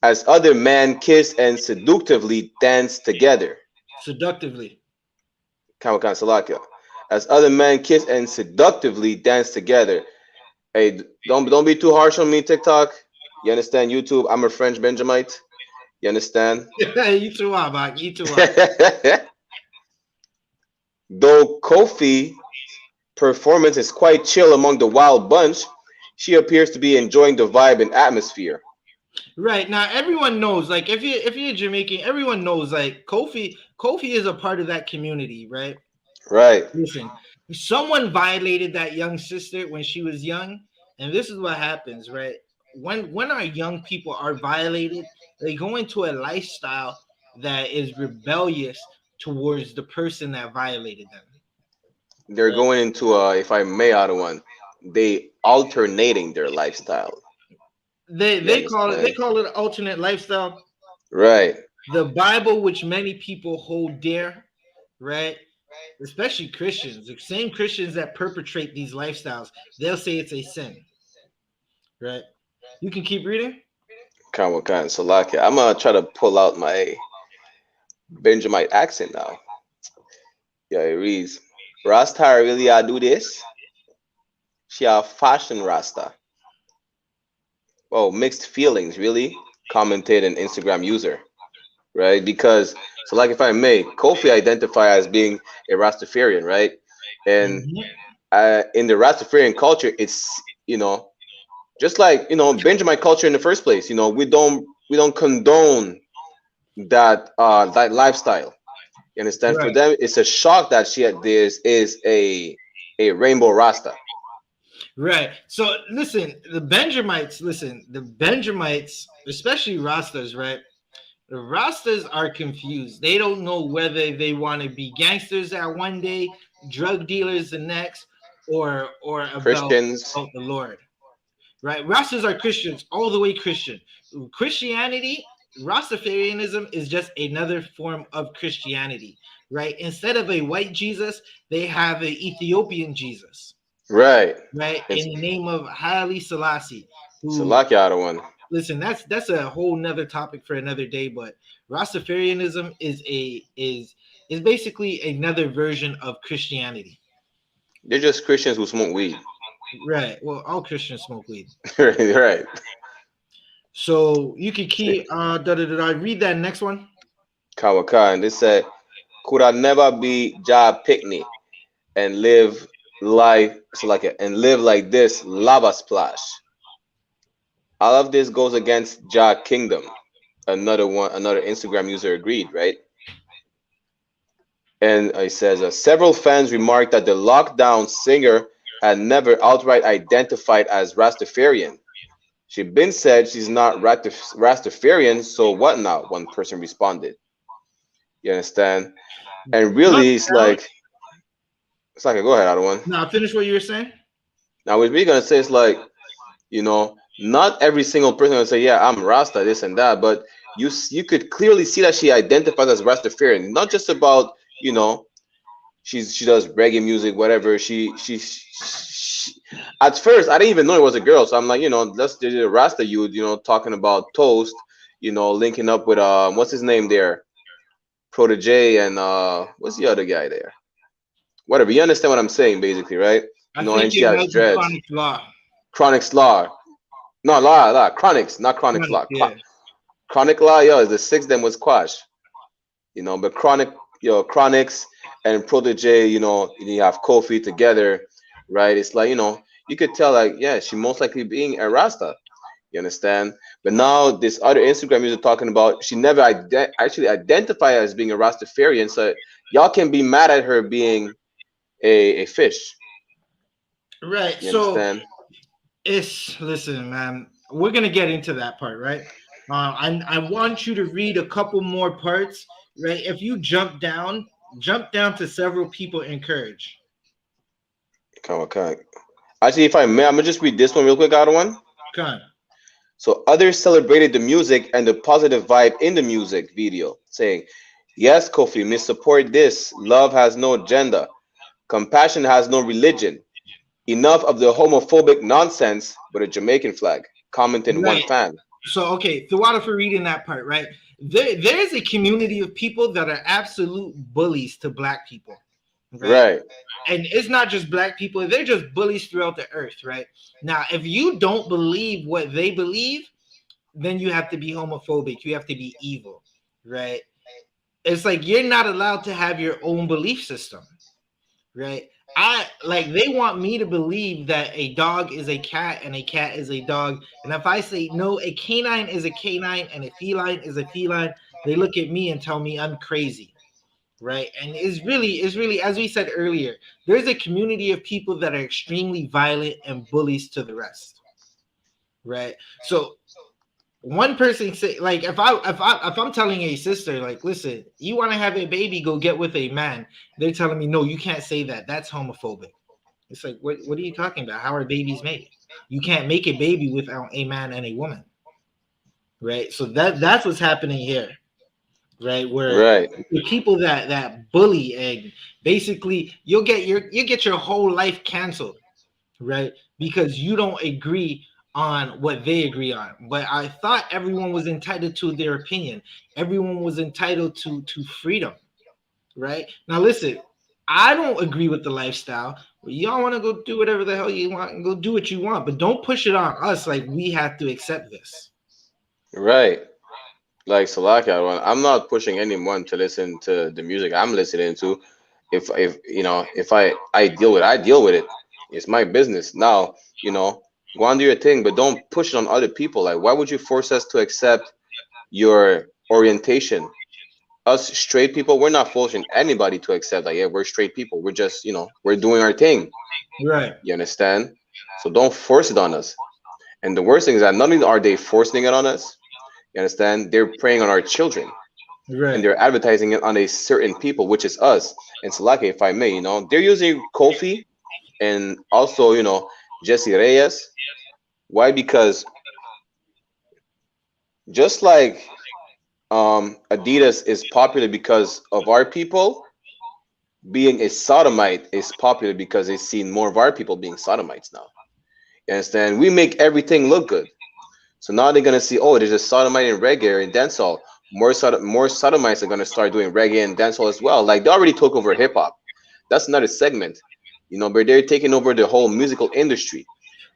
as other men kiss and seductively dance together. Seductively. Kamakan Salaka. As other men kiss and seductively dance together. Hey, don't be too harsh on me, TikTok. You understand, YouTube? I'm a French Benjamite. You understand? You too are, Mark. You too are. Though Kofi's performance is quite chill among the wild bunch, she appears to be enjoying the vibe and atmosphere. Right now, everyone knows. Like, if you're Jamaican, everyone knows. Like, Kofi is a part of that community, right? Right. Listen, someone violated that young sister when she was young, and this is what happens, right? When our young people are violated, they go into a lifestyle that is rebellious towards the person that violated them. They're Right? going into if I may add one, they alternating their lifestyle. They You they call it they understand? call it an alternate lifestyle. Right. The Bible, which many people hold dear, right? Especially Christians, the same Christians that perpetrate these lifestyles, they'll say it's a sin, right? You can keep reading. Kamakan Salaka. I'm gonna try to pull out my Benjamite accent now. Yeah, it reads, Rasta really do this? She a fashion Rasta. Oh, mixed feelings, really? Commented an Instagram user, right? Because, so like if I may, Kofi identify as being a Rastafarian, right? And Mhm. in the Rastafarian culture, it's, just like, Benjamin culture in the first place, we don't condone that lifestyle. You understand? For Right, them, it's a shock that this is a rainbow Rasta. right. So listen, the Benjamites, especially Rastas, right? The Rastas are confused. They don't know whether they want to be gangsters at one day, drug dealers the next, or Christians, about the Lord. Right? Rastas are Christians, all the way Christian. Christianity Rastafarianism is just another form of Christianity, right? Instead of a white Jesus, they have an Ethiopian Jesus, Right. right? It's In the name of Haile Selassie, who, Salakia one. listen, that's a whole nother topic for another day. But Rastafarianism is basically another version of Christianity. They're just Christians who smoke weed. Right. Well, all Christians smoke weed. Right. So you can keep read that next one. Kawaka, and they said, could I never be Jah Pickney and live life so like and live like this lava splash? All of this goes against Jah Kingdom. Another Instagram user agreed, right? And it says several fans remarked that the lockdown singer had never outright identified as Rastafarian. She been said she's not Rastafarian, so what now? One person responded. You understand? And Jump really, down. it's like go ahead, I don't want. Now finish what you were saying. Now, what we're gonna say is like, not every single person gonna say, yeah, I'm Rasta, this and that, but you could clearly see that she identifies as Rastafarian, not just about she does reggae music, whatever. She at first I didn't even know it was a girl, so I'm like, let's do a Rasta youth, talking about toast, linking up with what's his name there, Protege, and what's the other guy there? Whatever, you understand what I'm saying, basically, right? I And think she it has might be dreads. Chronic Law. Chronic Law, no Law, Chronics, not Chronic Chronic, Law. yeah. Chronic Law, yo, is the six them was Quash, but Chronic, Chronics and Protege, you have Kofi together, right? It's like, you could tell, like, yeah, she most likely being a Rasta. You understand? But now this other Instagram user talking about she never actually identified as being a Rastafarian, so y'all can be mad at her being a fish. Right. You So understand? listen, man. We're gonna get into that part, right? I want you to read a couple more parts, right? If you jump down to several people encourage. Come on, come on. Actually, if I may, I'm gonna just read this one real quick. Out of one. Come on. So others celebrated the music and the positive vibe in the music video, saying, "Yes, Kofi, me support this. Love has no agenda. Compassion has no religion. Enough of the homophobic nonsense with a Jamaican flag." Commenting one Right. fan. So okay, throughout for reading that part, right? There's a community of people that are absolute bullies to black people. Right. And it's not just black people, they're just bullies throughout the earth, right? Now, if you don't believe what they believe, then you have to be homophobic, you have to be evil, right? It's like you're not allowed to have your own belief system, right? They want me to believe that a dog is a cat and a cat is a dog, and if I say no, a canine is a canine and a feline is a feline, they look at me and tell me I'm crazy, right? And it's really, as we said earlier, there's a community of people that are extremely violent and bullies to the rest, right? So one person say, like, if I'm telling a sister, like, listen, you want to have a baby, go get with a man, they're telling me, no, you can't say that, that's homophobic. It's like, what are you talking about? How are babies made? You can't make a baby without a man and a woman, right? So that's what's happening here, right? Where Right. the people that bully, and basically you get your whole life canceled, right? Because you don't agree on what they agree on. But I thought everyone was entitled to their opinion. Everyone was entitled to freedom, right? Now listen, I don't agree with the lifestyle. Y'all want to go do whatever the hell you want and go do what you want, but don't push it on us like we have to accept this. Right. Like Salaka, I'm not pushing anyone to listen to the music I'm listening to. If I deal with it, I deal with it. It's my business. Now, go on do your thing, but don't push it on other people. Like, why would you force us to accept your orientation? Us straight people, we're not forcing anybody to accept, like, yeah, we're straight people. We're just, we're doing our thing. Right. You understand? So don't force it on us. And the worst thing is that not only are they forcing it on us, you understand, they're preying on our children. Right. And they're advertising it on a certain people, which is us. And so, like, if I may, they're using Kofi and also, Jesse Reyes. Why? Because just like Adidas is popular because of our people. Being a sodomite is popular because they've seen more of our people being sodomites now. You understand? We make everything look good. So now they're gonna see, oh, there's a sodomite in reggae and dancehall. More sodomites are gonna start doing reggae and dancehall as well. Like they already took over hip hop. That's another segment, but they're taking over the whole musical industry.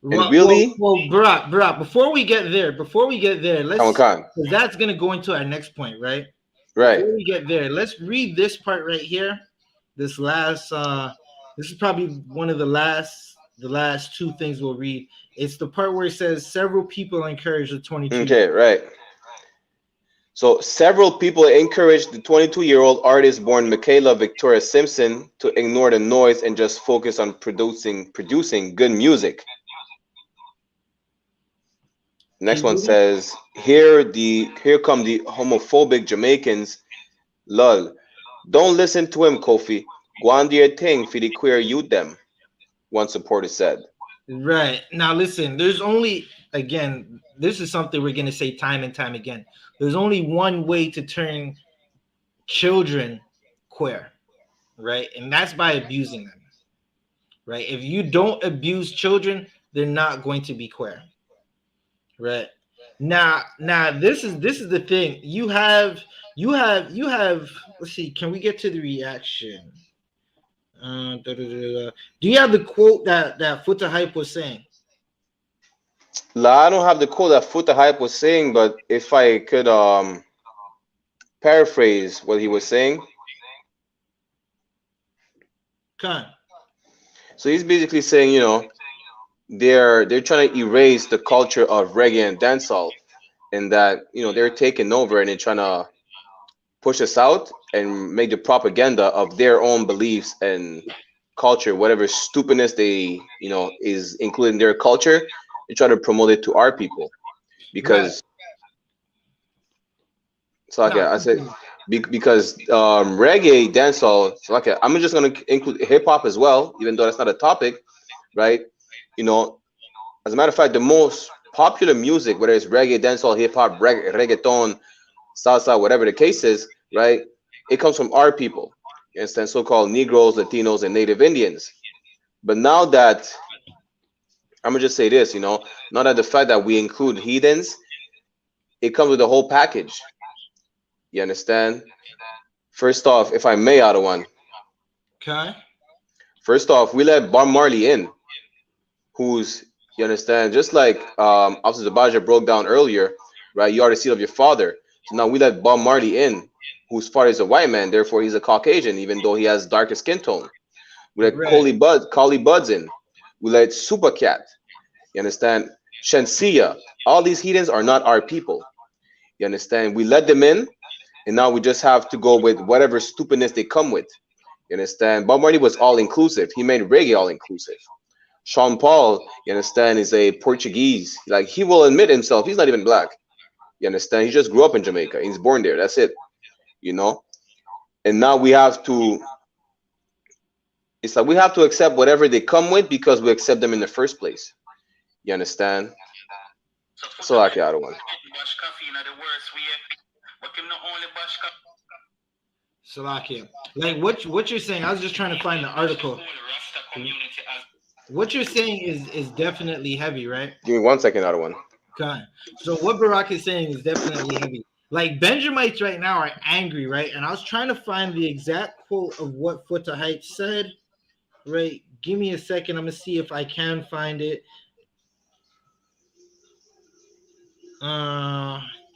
And really, Barack, before we get there, come on, let's, Khan. because that's gonna go into our next point, right? Right. Before we get there, let's read this part right here. This last, this is probably one of the last two things we'll read. It's the part where it says several people encourage the 22. Okay, right. So several people encouraged the 22-year-old artist born Michaela Victoria Simpson to ignore the noise and just focus on producing good music. Next one says, here come the homophobic Jamaicans. Lol. Don't listen to him, Kofi. Go on do your thing for the queer youth them. One supporter said. Right. Now listen, there's only, again, this is something we're going to say time and time again. There's only one way to turn children queer, right? And that's by abusing them. Right? If you don't abuse children, they're not going to be queer. Right? Now this is the thing. You have let's see, can we get to the reaction? Do you have the quote that Foota Hype was saying? I don't have the quote that Foota Hype was saying, but if I could paraphrase what he was saying. Okay. So he's basically saying, they're trying to erase the culture of reggae and dancehall, and that they're taking over and they're trying to push us out and make the propaganda of their own beliefs and culture, whatever stupidness they is included in their culture. They try to promote it to our people because so okay, I said because reggae dancehall. So okay, I'm just gonna include hip hop as well, even though that's not a topic, right? As a matter of fact, the most popular music, whether it's reggae, dancehall, hip hop, reggaeton, salsa, whatever the case is, right? It comes from our people, you understand, so-called Negroes, Latinos, and Native Indians. But now that I'm gonna just say this, now that the fact that we include heathens, it comes with the whole package. You understand? First off, if I may, add one. Okay. First off, we let Bob Marley in, who's, you understand, just like Officer Zabaja broke down earlier, right? You are the seed of your father. So now we let Bob Marley in, whose father is a white man, therefore he's a Caucasian, even though he has darker skin tone. We let Collie Buds in. We let Supercat. You understand? Shensia. All these heathens are not our people. You understand? We let them in, and now we just have to go with whatever stupidness they come with. You understand? Bob Marley was all inclusive. He made reggae all inclusive. Sean Paul, you understand, is a Portuguese. Like, he will admit himself, he's not even black. You understand? He just grew up in Jamaica. He's born there. That's it. And now we have to, it's like we have to accept whatever they come with because we accept them in the first place. You understand? So like the other one. Salakia. Like what you're saying, I was just trying to find the article. What you're saying is definitely heavy, right? Give me 1 second, other one. Okay. So what Barack is saying is definitely heavy. Like Benjamites right now are angry, right? And I was trying to find the exact quote of what Foota Hype said. Right. Give me a second. I'm gonna see if I can find it.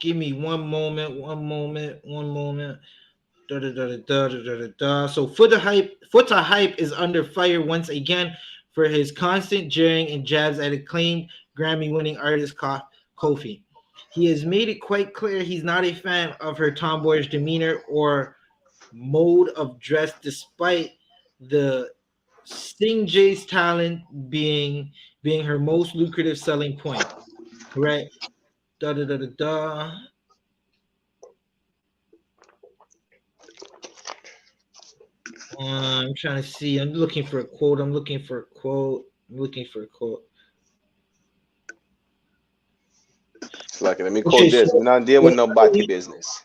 Give me one moment. So Foota Hype is under fire once again for his constant jeering and jabs at acclaimed Grammy-winning artist Kofi. He has made it quite clear he's not a fan of her tomboyish demeanor or mode of dress, despite the Sting J's talent being her most lucrative selling point. Right? I'm trying to see. I'm looking for a quote. It's like, let me quote this. We're not dealing with no baki business.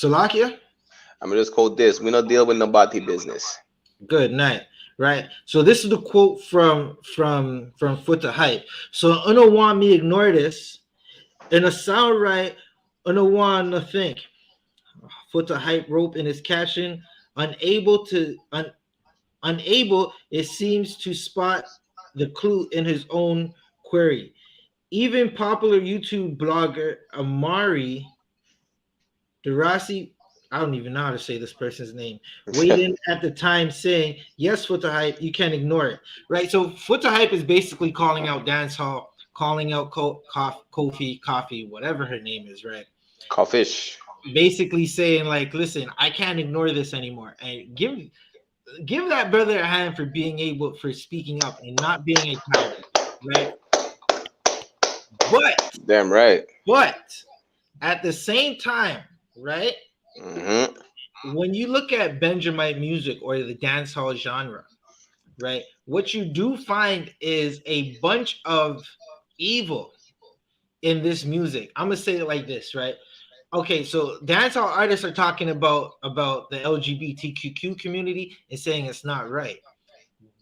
Salakia? I'm gonna just quote this. We don't deal with nobody business. Good night. Right. So this is the quote from Foot to Hype. So I don't want me ignore this. And a sound right, I don't want to think. Foot to Hype rope in his caption. Unable, it seems to spot the clue in his own query. Even popular YouTube blogger Amari Durasi, I don't even know how to say this person's name, weighed in at the time saying, yes, Foot to Hype, you can't ignore it. Right? So Foot to Hype is basically calling out dancehall, calling out Kofi, Coffee, whatever her name is, right? Crawfish. Basically saying, like, listen, I can't ignore this anymore. And give that brother a hand for speaking up and not being a coward, right? Damn right. But at the same time, right? When you look at Benjamite music or the dancehall genre, right? What you do find is a bunch of evil in this music. I'm gonna say it like this, right? Okay, so dancehall artists are talking about the LGBTQ community and saying it's not right.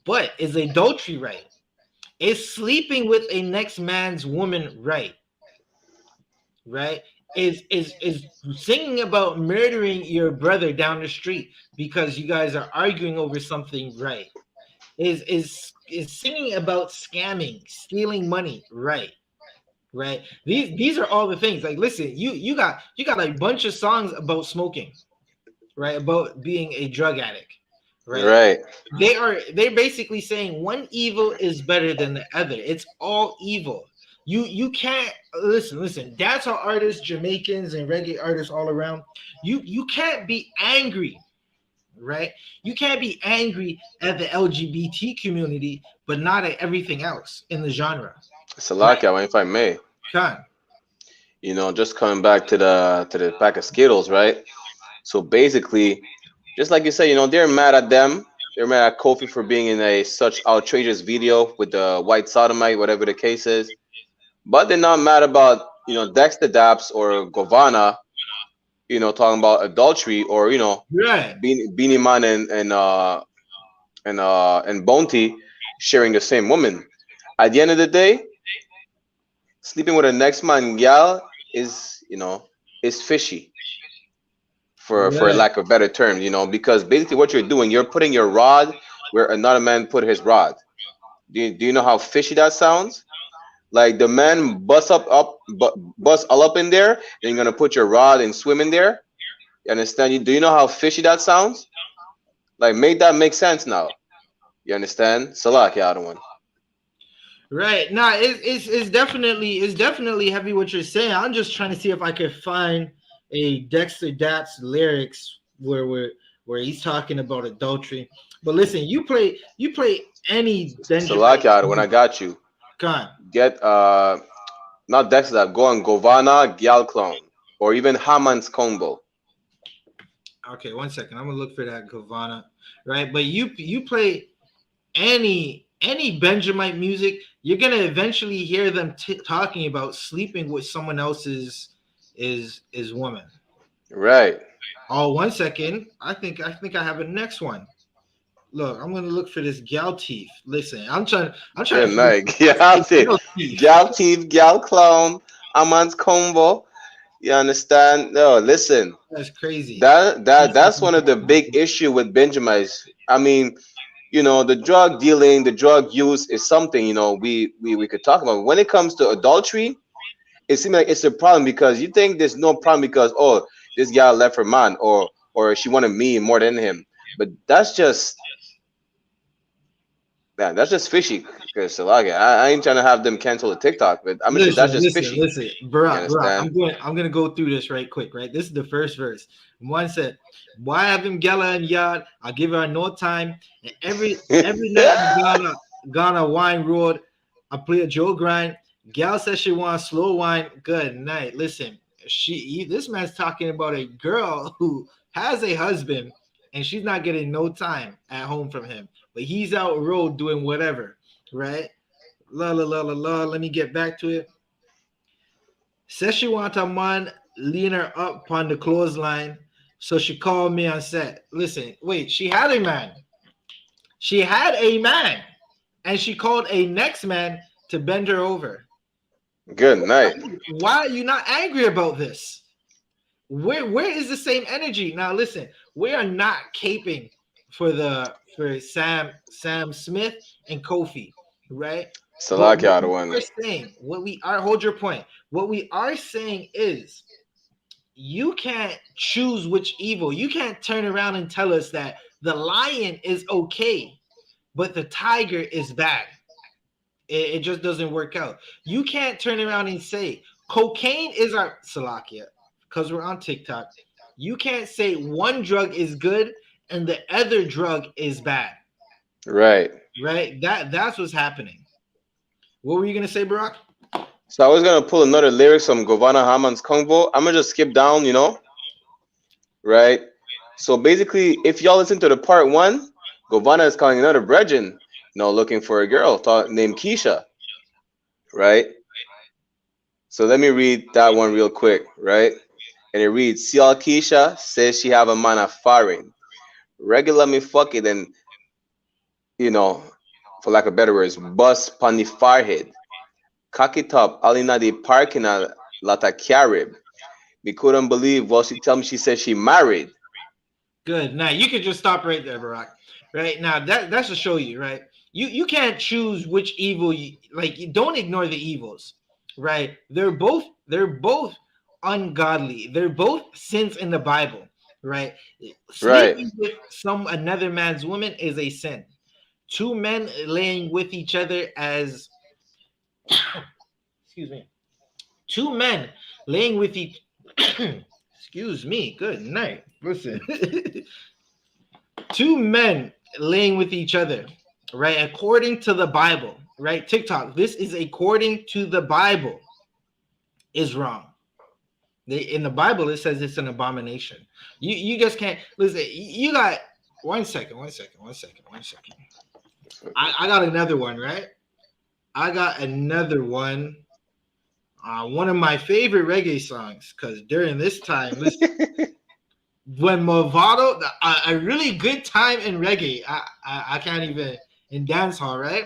But is adultery right? Is sleeping with a next man's woman right? Right? Is singing about murdering your brother down the street because you guys are arguing over something right? Is singing about scamming, stealing money right? Right? These are all the things. Like, listen, you got a bunch of songs about smoking, right? About being a drug addict, right? Right. They're basically saying one evil is better than the other. It's all evil. You can't listen. That's how artists, Jamaicans and reggae artists all around. You can't be angry, right? You can't be angry at the LGBT community, but not at everything else in the genre. Right? Salakia, if I may. Khan. Just coming back to the pack of Skittles, right? So basically, just like you said, they're mad at them. They're mad at Kofi for being in a such outrageous video with the white sodomite, whatever the case is. But they're not mad about Dexter Daps or Govana, talking about adultery or Right. Beanie Man and Bounty sharing the same woman. At the end of the day, sleeping with a next man gal is fishy for Right. lack of better term, because basically what you're doing, you're putting your rod where another man put his rod. Do you know how fishy that sounds? Like the man bust all up in there, and you're gonna put your rod and swim in there. You understand? Do you know how fishy that sounds? Like, make that make sense now. You understand? Salak, yeah, other one. Right. Nah, it's definitely heavy what you're saying. I'm just trying to see if I could find a Dexter Daps lyrics where he's talking about adultery. But listen, you play any Salak, Benjamin. yeah, other one. I got you. Con. Get not Dexter. Go on Govana, Gyal Clone, or even Haman's combo. Okay, 1 second. I'm gonna look for that Gavana. Right, but you play any Benjamite music, you're gonna eventually hear them talking about sleeping with someone else's is woman. Right. Oh, 1 second. I have a next one. Look, I'm gonna look for this gal teeth. Listen, I'm trying Yeah, to figure nice. Gyal teeth, out teeth. Gyal teeth, Gyal Clone, Haman's combo. You understand? No, listen. That's crazy. That's one of the big issue with Benjamins. I mean, the drug dealing, the drug use is something we could talk about. When it comes to adultery, it seems like it's a problem because you think there's no problem because this guy left her man or she wanted me more than him, but that's just fishy. Because I ain't trying to have them cancel the TikTok, but I'm gonna say that's just fishy. Listen, You Barack. understand? I'm gonna go through this right quick. Right, this is the first verse. One said, "Why have him gala and yard? I'll give her no time. And every night I'm gonna wine road. I play a Joe grind. Gal says she wants slow wine. Good night. Listen, this man's talking about a girl who has a husband and she's not getting no time at home from him, but he's out road doing whatever, right? La la la la la. Let me get back to it. Says she want a man lean her up on the clothesline. So she called me on set. Listen, wait, she had a man. She had a man. And she called a next man to bend her over. Good night. Why are you not angry about this? Where is the same energy? Now listen, we are not caping for Sam Smith and Kofi, right? But Salak what we Yadawan. are saying, what we are hold your point. What we are saying is you can't choose which evil. You can't turn around and tell us that the lion is okay, but the tiger is bad. It just doesn't work out. You can't turn around and say cocaine is our Salakia because we're on TikTok. You can't say one drug is good and the other drug is bad. Right. Right? That's what's happening. What were you gonna say, Barack? So I was gonna pull another lyrics from Govana Haman's Convo. I'm gonna just skip down, right? So basically, if y'all listen to the part one, Govana is calling another brethren, looking for a girl named Keisha, right? So let me read that one real quick, right? And it reads, "See, all Keisha says she have a man of foreign. Regular me fuck it and, for lack of better words, bust pon the forehead. Cock it up, all inna the parking lot of Carib. Me couldn't believe what she tell me. She said she married." Good. Now you could just stop right there, Barack. Right now, that's to show you, right? You can't choose which evil you like. You don't ignore the evils, right? They're both ungodly. They're both sins in the Bible, right? Right. Sleeping with another man's woman is a sin. Two men laying with each other as excuse me. Two men laying with each excuse me. Good night. Listen. Two men laying with each other, right? According to the Bible, right? TikTok, this is according to the Bible, is wrong. In the Bible, it says it's an abomination. You just can't listen. You got one second. I got another one, right? I got another one. One of my favorite reggae songs, because during this time, listen, when Movado, a really good time in reggae, I can't even in dance hall, right?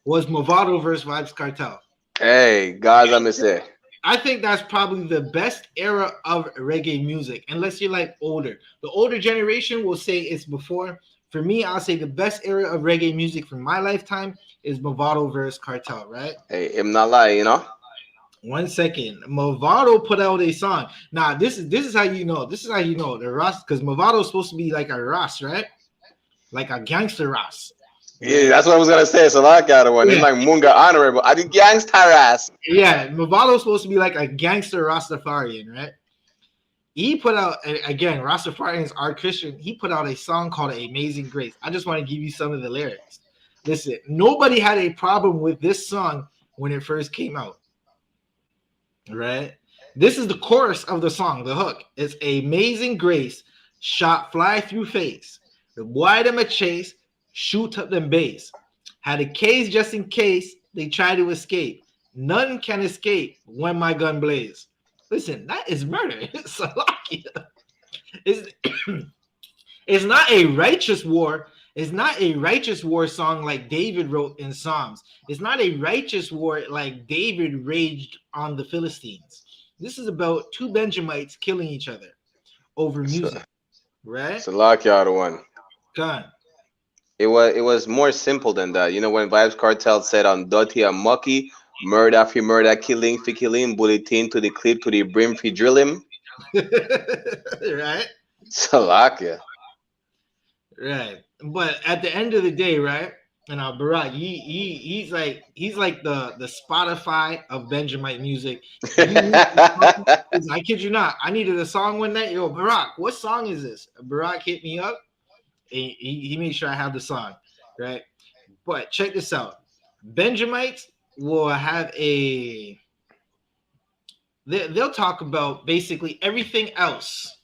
Was Movado versus Vibes Cartel. Hey, guys, I'm gonna say. I think that's probably the best era of reggae music, unless you're like older. The older generation will say it's before. For me, I'll say the best era of reggae music from my lifetime is Movado versus Cartel, right? Hey, I'm not lying. 1 second. Movado put out a song. Now, this is how you know. This is how you know the Ross, because Movado is supposed to be like a Ross, right? Like a gangster Ross. Yeah, that's what I was gonna say. So like that one. It's like Munga honorable. I did gangster ass. Yeah, Movado is supposed to be like a gangster Rastafarian, right? He put out again, Rastafarians are Christian. He put out a song called Amazing Grace. I just want to give you some of the lyrics. Listen, nobody had a problem with this song when it first came out. Right? This is the chorus of the song, the hook. It's Amazing Grace, shot fly through face. The boy them a chase, shoot up them base. Had a case just in case they try to escape. None can escape when my gun blaze. Listen, that is murder. It's it's not a righteous war. It's not a righteous war song like David wrote in Psalms. It's not a righteous war like David raged on the Philistines. This is about two Benjamites killing each other over music, right? So lock you out of one. Gone. It was more simple than that. When Vibes Cartel said on Dirty and Mucky, murder for murder, killing for killing, bulletin to the clip to the brim for drill him. Right? Salakia. Right. But at the end of the day, right? And Barack, he's like the Spotify of Benjamite music. I kid you not. I needed a song one night. Yo, Barack, what song is this? Barack hit me up. He made sure I have the song, right? But check this out. Benjamites will have they'll talk about basically everything else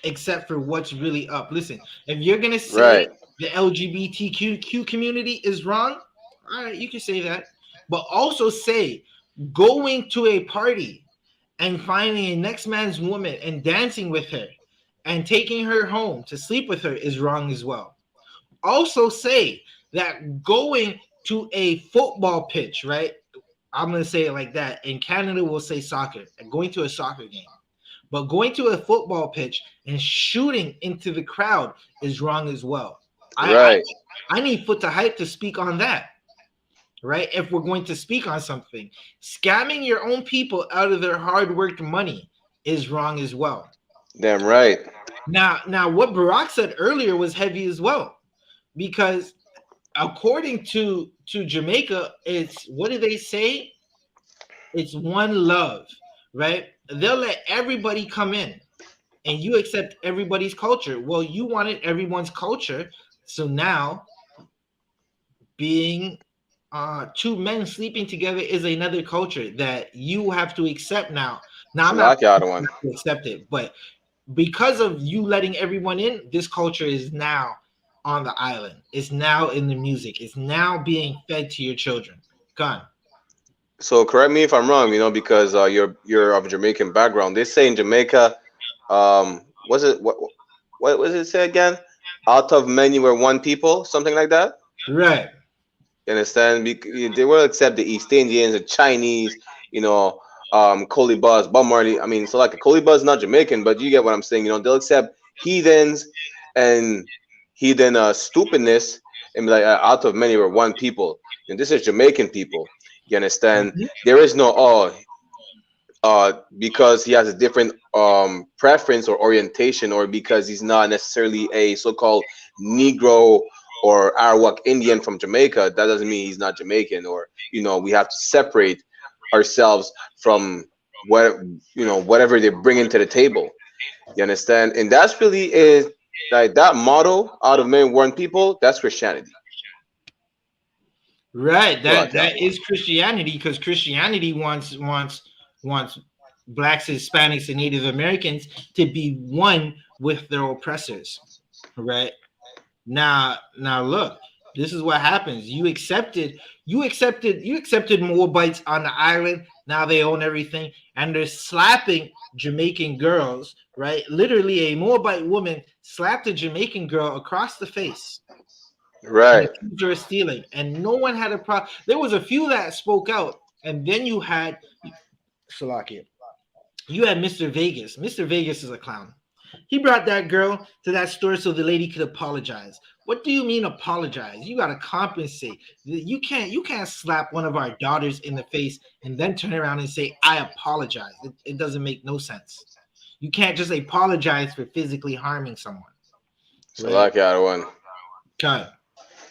except for what's really up. Listen, if you're gonna say the LGBTQ community is wrong, all right, you can say that, but also say going to a party and finding a next man's woman and dancing with her and taking her home to sleep with her is wrong as well. Also say that going to a football pitch, right? I'm going to say it like that. In Canada, we'll say soccer, and going to a soccer game. But going to a football pitch and shooting into the crowd is wrong as well. I Right. I need Foot to Hype to speak on that, right? If we're going to speak on something, scamming your own people out of their hard worked money is wrong as well. Damn right. Now, what Barack said earlier was heavy as well, because according to Jamaica, it's what do they say? It's one love, right? They'll let everybody come in, and you accept everybody's culture. Well, you wanted everyone's culture, so now being two men sleeping together is another culture that you have to accept now. Now, I'm not Salaki out of one. to accept it, but because of you letting everyone in, this culture is now on the island. It's now in the music. It's now being fed to your children. Gone. So correct me if I'm wrong, because you're of Jamaican background. They say in Jamaica, was it what was it say again? Out of many were one people, something like that. Right. You understand? They will accept the East Indians, the Chinese, Colibas, Bob Marley. I mean, so like a Colibas is not Jamaican, but you get what I'm saying. They'll accept heathens and heathen stupidness and be like, out of many were one people. And this is Jamaican people. You understand? Mhm. There is no because he has a different preference or orientation, or because he's not necessarily a so-called Negro or Arawak Indian from Jamaica, that doesn't mean he's not Jamaican. Or we have to separate ourselves from whatever they bring into the table. You understand? And that's really is like that motto, out of many one people. That's Christianity. Right. So like That is Christianity, because Christianity wants blacks, Hispanics, and Native Americans to be one with their oppressors. Right. Now look, this is what happens. You accepted Moabites on the island. Now they own everything, and they're slapping Jamaican girls, right? Literally, a Moabite woman slapped a Jamaican girl across the face and right, accused her of stealing, and no one had a problem. There was a few that spoke out, and then you had Salakia. You had Mr. Vegas. Mr. Vegas is a clown. He brought that girl to that store so the lady could apologize. What do you mean apologize? You gotta compensate. You can't slap one of our daughters in the face and then turn around and say I apologize. It doesn't make no sense. You can't just apologize for physically harming someone, so right? like out of one. Okay.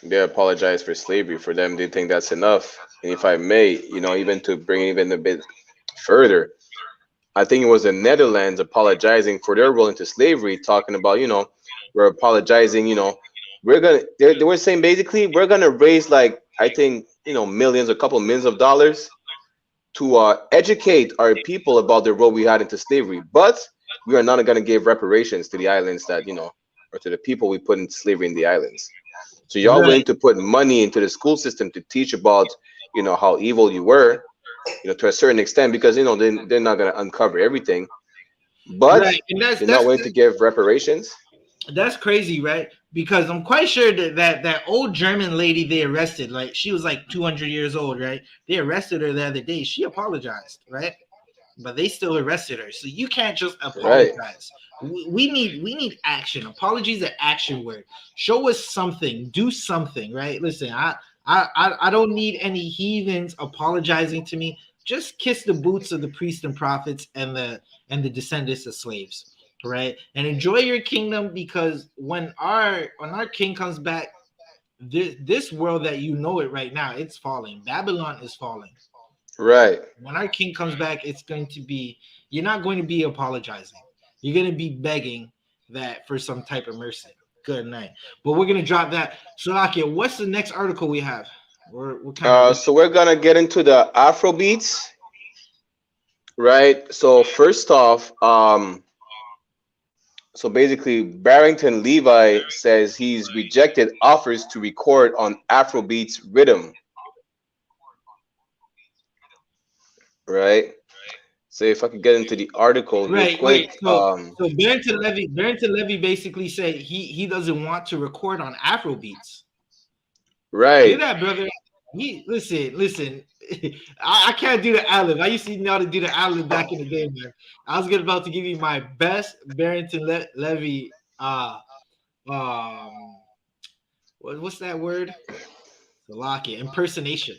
They apologize for slavery. For them, they think that's enough. And if I may, even to bring it even a bit further, I think it was the Netherlands apologizing for their role into slavery, talking about, we're apologizing, they were saying basically we're gonna raise, like, I think, millions, a couple millions of dollars to educate our people about the role we had into slavery, but we are not gonna give reparations to the islands that, or to the people we put into slavery in the islands. So y'all Right. willing to put money into the school system to teach about, how evil you were, to a certain extent, because they're not going to uncover everything, but Right. And that's they're not that's willing to give reparations. that's crazy, right? Because I'm quite sure that old German lady they arrested, like she was like 200 years old, right? They arrested her the other day. She apologized, right? But they still arrested her. So you can't just Right, apologize. We need action. Apologies are action word. Show us something. Do something, right? Listen, I don't need any heathens apologizing to me. Just kiss the boots of the priests and prophets and the descendants of slaves, right? And enjoy your kingdom, because when our king comes back, this world that you know it right now, it's falling. Babylon is falling. right, When our king comes back, it's going to be, you're not going to be apologizing. You're going to be begging that for some type of mercy. Good night. But we're going to drop that. Salakia, what's the next article we have? We're kind of so we're gonna get into the Afro beats, right? So first off, so basically Barrington Levi says he's rejected offers to record on Afrobeats rhythm, right? So if I could get into the article real Right, quick, wait. So Barrington Levy basically said he doesn't want to record on Afro beats. Hear right. that, brother? He listen. I can't do the ad lib. I used to know how to do the ad lib back in the day, man. I was about to give you my best Barrington Levy um what's that word? Salaki impersonation.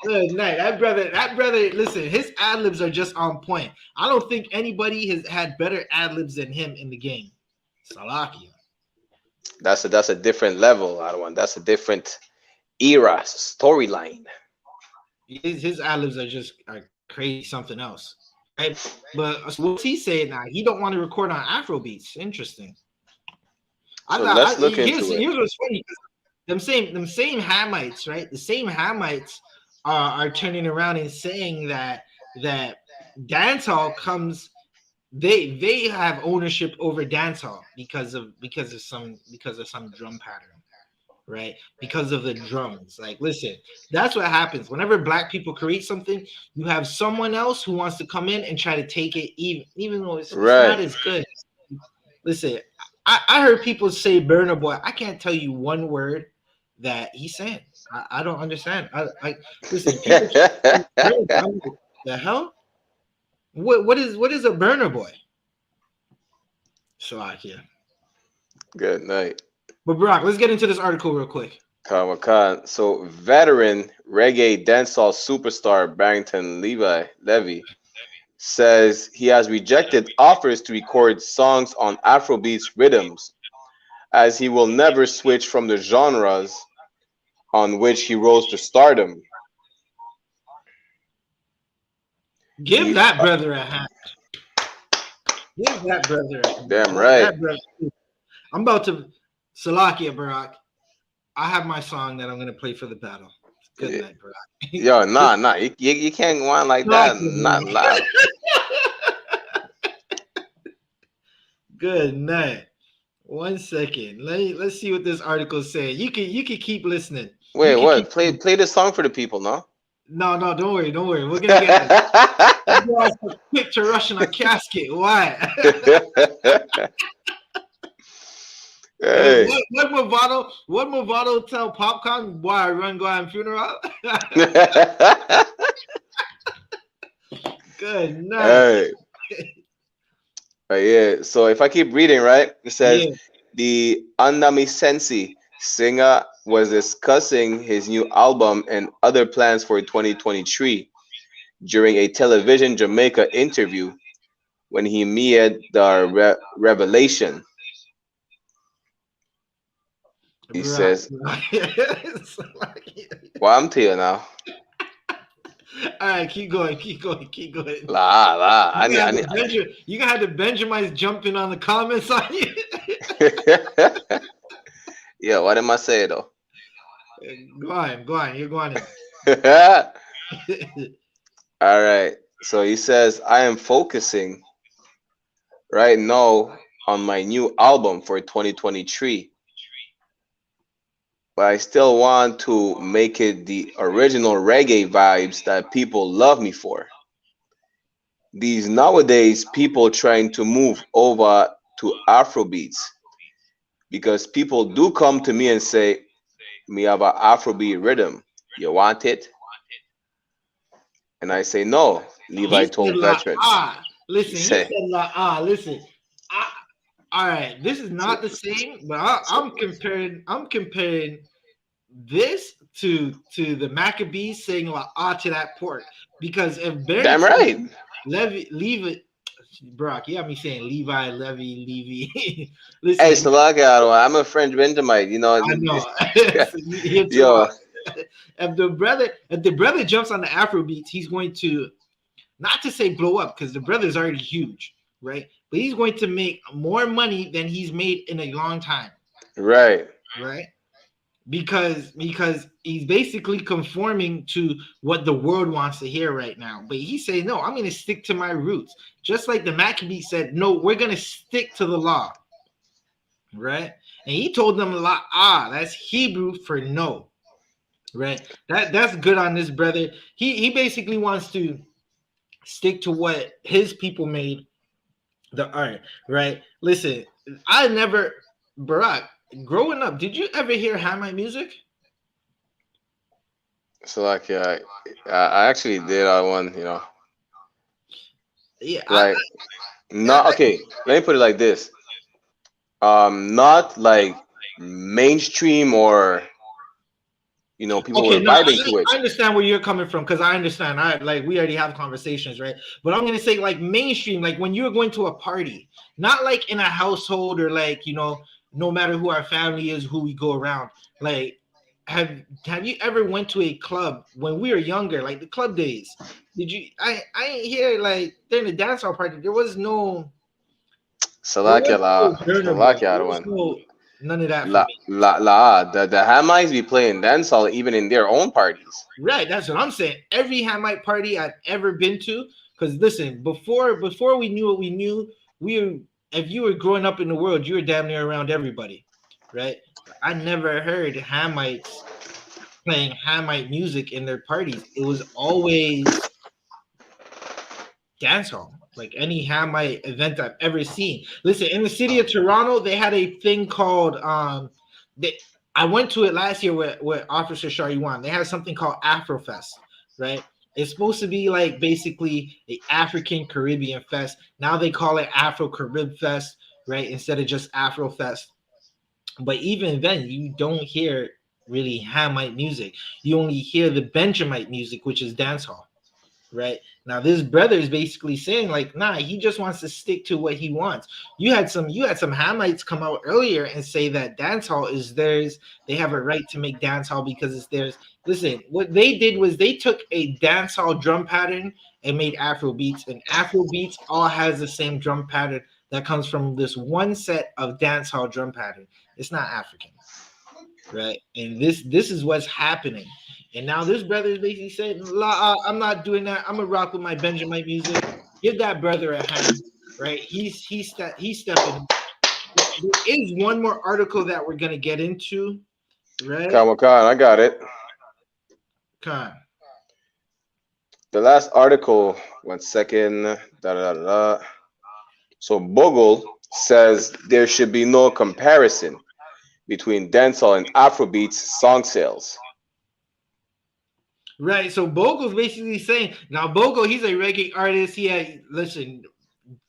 Good night. That brother, listen, his ad libs are just on point. I don't think anybody has had better ad libs than him in the game. Salaki. That's a different level, I don't want. That's a different era storyline. His ad libs are crazy, something else. Right? But what's he saying now? He don't want to record on Afro beats. Interesting. So let's look into it. Here's what's funny. Them same Hamites, right? The same Hamites are turning around and saying that dancehall comes. They have ownership over dancehall because of some drum pattern, right? Because of the drums. Like, listen, that's what happens whenever black people create something. You have someone else who wants to come in and try to take it, even though it's not Right. as good. Listen, I heard people say Burner Boy. I can't tell you one word that he's saying. I don't understand. I listen. People the hell? What is a Burner Boy? Shalakia. Good night. But Brock, let's get into this article real quick. Khan. So veteran reggae dancehall superstar Barrington Levy says he has rejected offers to record songs on Afrobeats rhythms, as he will never switch from the genres on which he rose to stardom. Give that brother a hand. Give that brother a hand. Damn right. That brother. I'm about to Salakia, Barack. I have my song that I'm going to play for the battle. Good night, Barack. Yo, nah. You can't go on like that. Not loud. Good night. 1 second. Let's see what this article says. You can keep listening. Wait, what? Play the song for the people, no? No, don't worry. We're gonna get a picture rush in a casket. Why? Hey. What Movado tell Popcorn? Why I run go on funeral? Good night. Hey. Yeah. So if I keep reading, right, it says the Anami singer was discussing his new album and other plans for 2023 during a television Jamaica interview when he made the revelation. He says, well, I'm to you now. All right, keep going. La. You gonna have the Benjamites jumping on the comments on you. Yeah, what am I saying though? Go on. You're going in. All right. So he says, I am focusing right now on my new album for 2023. But I still want to make it the original reggae vibes that people love me for. These nowadays people trying to move over to Afrobeats, because people do come to me and say, me have an Afrobeat rhythm. You want it? And I say, no. Levi told veteran. Listen, he said listen. All right, this is not the same, but I'm comparing this to the Maccabees saying to that port, because if damn right, leave it, Brock. You have me saying Levi, Levy. Listen, hey, Salaga, I'm a French Benjamite. You know. I know. Yo, if the brother jumps on the Afrobeats, he's going to, not to say blow up, because the brother's already huge, right? But he's going to make more money than he's made in a long time. Right. Because he's basically conforming to what the world wants to hear right now. But he said, no, I'm going to stick to my roots. Just like the Maccabee said, no, we're going to stick to the law. Right? And he told them that's Hebrew for no. right? That's good on this brother. He basically wants to stick to what his people made the art, right? Listen, I never, Barack, growing up, did you ever hear Hamite music? So like, I actually did one, Yeah, like I, not okay. Let me put it like this. Not like mainstream or people okay, were no, vibing to it. I understand where you're coming from because I understand. I like we already have conversations, right? But I'm gonna say like mainstream, like when you're going to a party, not like in a household or like no matter who our family is, who we go around. Like, have you ever went to a club when we were younger, like the club days? Did you? I ain't hear like during the dance hall party. There was no Burner Boy. Salakia, There other was one. no none of that for me. The Hamites be playing dancehall even in their own parties. Right, that's what I'm saying. Every Hamite party I've ever been to, because listen, before we knew what we knew, we were, if you were growing up in the world, you were damn near around everybody, right? I never heard Hamites playing Hamite music in their parties. It was always dance hall, like any Hamite event I've ever seen. Listen, in the city of Toronto, they had a thing called they I went to it last year with Officer Shariwan. They had something called Afrofest, right? It's supposed to be like basically a African Caribbean fest. Now they call it Afro Carib Fest, right? Instead of just Afro Fest. But even then, you don't hear really Hamite music. You only hear the Benjamite music, which is dancehall, right? Now this brother is basically saying like, nah, he just wants to stick to what he wants. You had some Hamites come out earlier and say that dance hall is theirs. They have a right to make dance hall because it's theirs. Listen, what they did was they took a dance hall drum pattern and made Afro beats, and Afro beats all has the same drum pattern that comes from this one set of dance hall drum pattern. It's not African, right? And this is what's happening. And now this brother is basically saying, I'm not doing that. I'm gonna rock with my Benjamin music. Give that brother a hand, right? He's stepping. There is one more article that we're gonna get into, right? Come on, I got it. Con. The last article, 1 second. So Bogle says there should be no comparison between dancehall and Afrobeats song sales. Right. So Bogle's basically saying now Bogle, he's a reggae artist. He had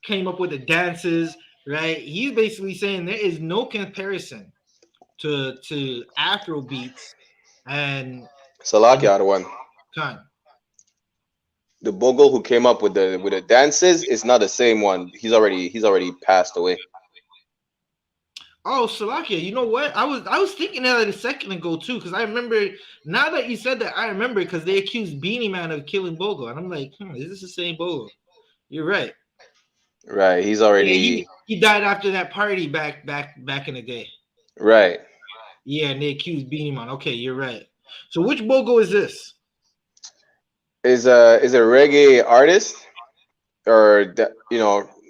came up with the dances, right? He's basically saying there is no comparison to Afro beats and Salaki, other one. con. The Bogle who came up with the dances is not the same one. He's already passed away. Oh, Salakia, you know what? I was thinking that a second ago too, because I remember now that you said that, I remember because they accused Beanie Man of killing Bogle, and I'm like, is this the same Bogle? You're right. Right. He's Yeah, already he died after that party back in the day. right. Yeah, and they accused Beanie Man. Okay, you're right. So which Bogle is this? Is a reggae artist or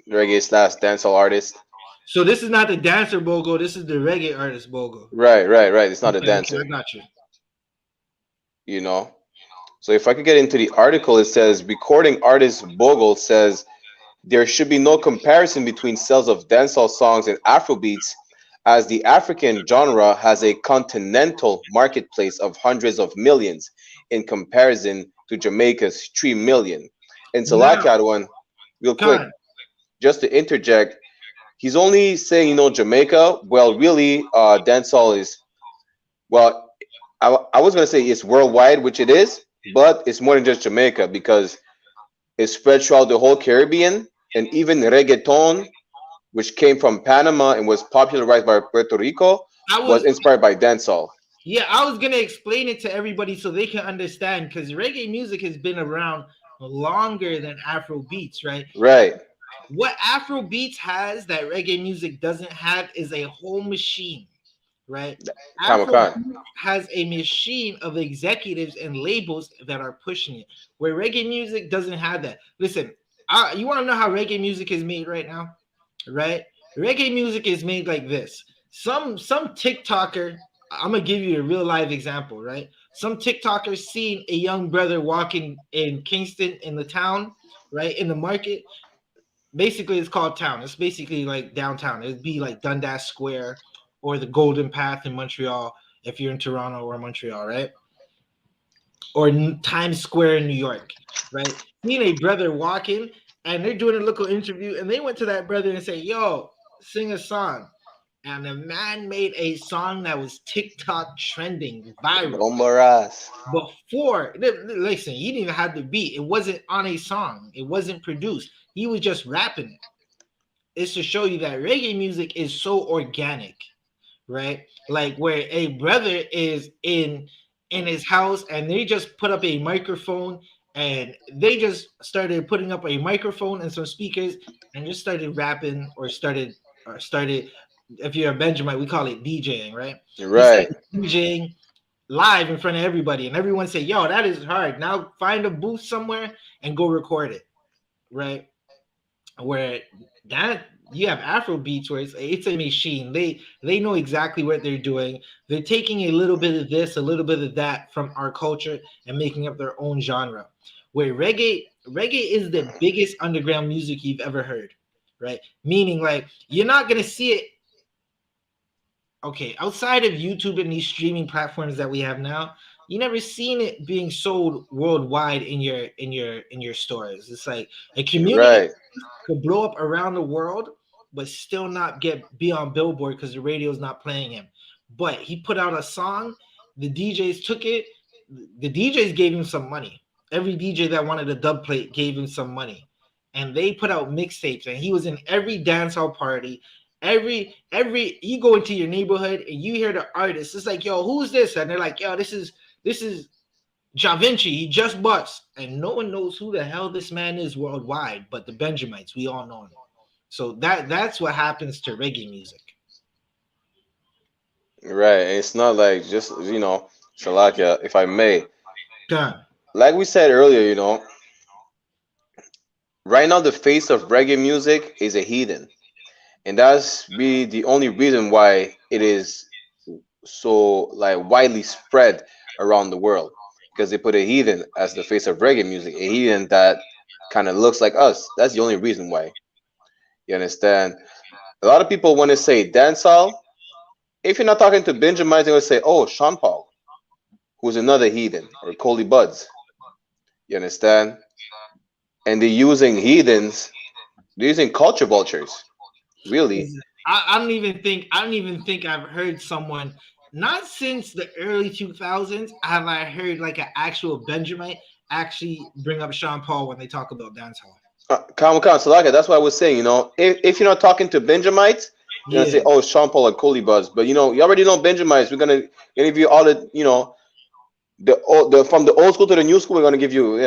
reggae slash dancehall artist. So this is not the dancer Bogle. This is the reggae artist Bogle. Right. It's not a Okay, I dancer. got you. You know. So if I could get into the article, it says recording artist Bogle says there should be no comparison between sales of dancehall songs and Afrobeats, as the African genre has a continental marketplace of hundreds of millions in comparison to Jamaica's 3 million. And Now, Salakia, one, real quick, Con, just to interject, he's only saying, Jamaica. Well, really, dancehall is, well, I was going to say it's worldwide, which it is, but it's more than just Jamaica because it's spread throughout the whole Caribbean, and even reggaeton, which came from Panama and was popularized by Puerto Rico, I was was inspired by dancehall. Yeah, I was gonna explain it to everybody so they can understand because reggae music has been around longer than Afro beats, right? Right. What Afro beats has that reggae music doesn't have is a whole machine, right? Afro Kamakan. has a machine of executives and labels that are pushing it, where reggae music doesn't have that. Listen, you want to know how reggae music is made right now, right? Reggae music is made like this. Some TikToker, I'm gonna give you a real live example, right? Some TikTokers seen a young brother walking in Kingston in the town, right in the market. Basically, it's called town. It's basically like downtown. It'd be like Dundas Square or the Golden Path in Montreal if you're in Toronto or Montreal, right? Or Times Square in New York, right? Seeing a brother walking and they're doing a local interview and they went to that brother and say, "Yo, sing a song." And the man made a song that was TikTok trending viral. Bombaras. Before, listen, he didn't even have the beat. It wasn't on a song. It wasn't produced. He was just rapping it. It's to show you that reggae music is so organic, right? Like where a brother is in his house and they just put up a microphone and they just started putting up a microphone and some speakers and just started rapping or started if you're a Benjamin, we call it DJing, right? He Right. started DJing live in front of everybody and everyone say, "Yo, that is hard. Now find a booth somewhere and go record it." Right? Where that you have Afro beats where it's a machine. They know exactly what they're doing. They're taking a little bit of this, a little bit of that from our culture and making up their own genre. Where reggae is the biggest underground music you've ever heard, right? Meaning like you're not gonna see it. Okay, outside of YouTube and these streaming platforms that we have now, you never seen it being sold worldwide in your stores. It's like a community Right. could blow up around the world, but still not be on Billboard because the radio's not playing him. But he put out a song, the DJs took it, the DJs gave him some money. Every DJ that wanted a dub plate gave him some money. And they put out mixtapes, and he was in every dancehall party. Every you go into your neighborhood and you hear the artist, it's like, "Yo, who's this?" And they're like, "Yo, this is Ja Vinci, he just busts." And no one knows who the hell this man is worldwide, but the Benjamites, we all know him. So that's what happens to reggae music. Right. And it's not like just, Shalakia, if I may. Done. Like we said earlier, right now the face of reggae music is a heathen. And that's be the only reason why it is so like widely spread around the world. Because they put a heathen as the face of reggae music, a heathen that kind of looks like us. That's the only reason why. You understand? A lot of people want to say dancehall. If you're not talking to Benjamites, they would say, "Oh, Sean Paul, who's another heathen, or Coley Buds." You understand? And they're using heathens, they're using culture vultures, really. I don't even think I've heard someone, not since the early 2000s have I heard like an actual Benjamite actually bring up Sean Paul when they talk about dancehall. Come, Salaka, that's what I was saying. If you're not talking to Benjamites, you're gonna say, Yeah. "Oh, Sean Paul or Coley Buds," but you already know Benjamites. We're gonna give you all the from the old school to the new school. We're gonna give you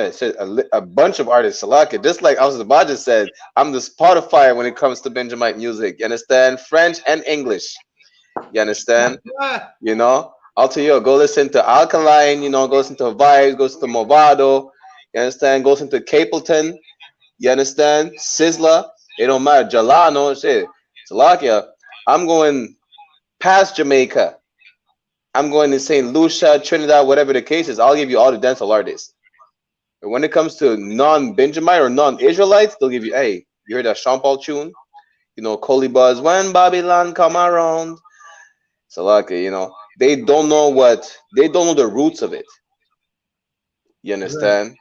a bunch of artists. Salaka, just like Al said, I'm the Spotify when it comes to Benjamite music. You understand? French and English. You understand? I'll tell you, go listen to Alkaline, go listen to Vibes, go listen to Movado, you understand? Go listen to Capleton, you understand? Sizzler, it don't matter. Jalano, shit. Salakia, I'm going past Jamaica. I'm going to St. Lucia, Trinidad, whatever the case is. I'll give you all the dancehall artists. But when it comes to non-Benjamite or non-Israelites, they'll give you, hey, you heard that Sean Paul tune? Coley Buzz, when Babylon come around. Salaka, they don't know the roots of it. You Right. understand?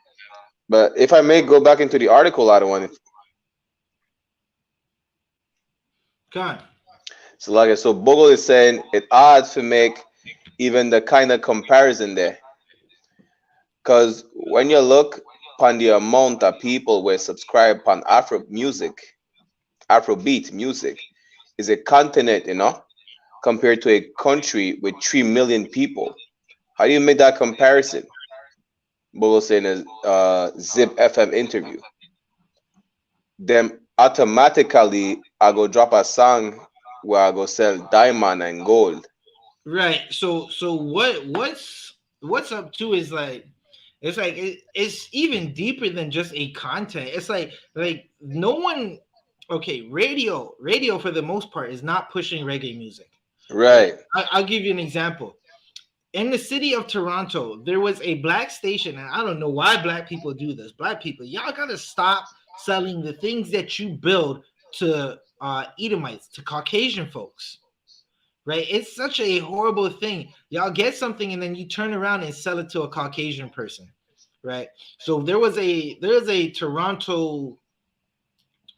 But if I may go back into the article, I don't want it. God. Salaka, so Bogle is saying it odds to make even the kind of comparison there. Because when you look upon the amount of people who subscribe upon Afrobeat music, is a continent, compared to a country with 3 million people. How do you make that comparison? Bogle saying a Zip FM interview. Then automatically I go drop a song where I go sell diamond and gold. Right. So what's up too is like it's even deeper than just a content. It's like no one. Okay, radio for the most part is not pushing reggae music. Right. Right. I'll give you an example. in the city of Toronto, there was a black station, and I don't know why black people do this. Black people, y'all gotta stop selling the things that you build to Edomites, to Caucasian folks. Right? It's such a horrible thing. Y'all get something and then you turn around and sell it to a Caucasian person. Right? So there's a Toronto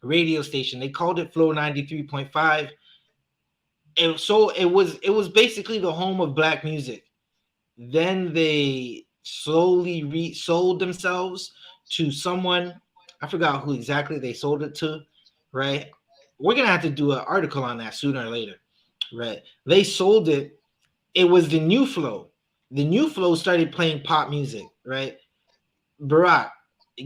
radio station. They called it Flow 93.5. And so it was basically the home of black music. Then they slowly resold themselves to someone. I forgot who exactly they sold it to, right? We're gonna have to do an article on that sooner or later, right? They sold it. It was the New Flow. The New Flow started playing pop music, right? Barack,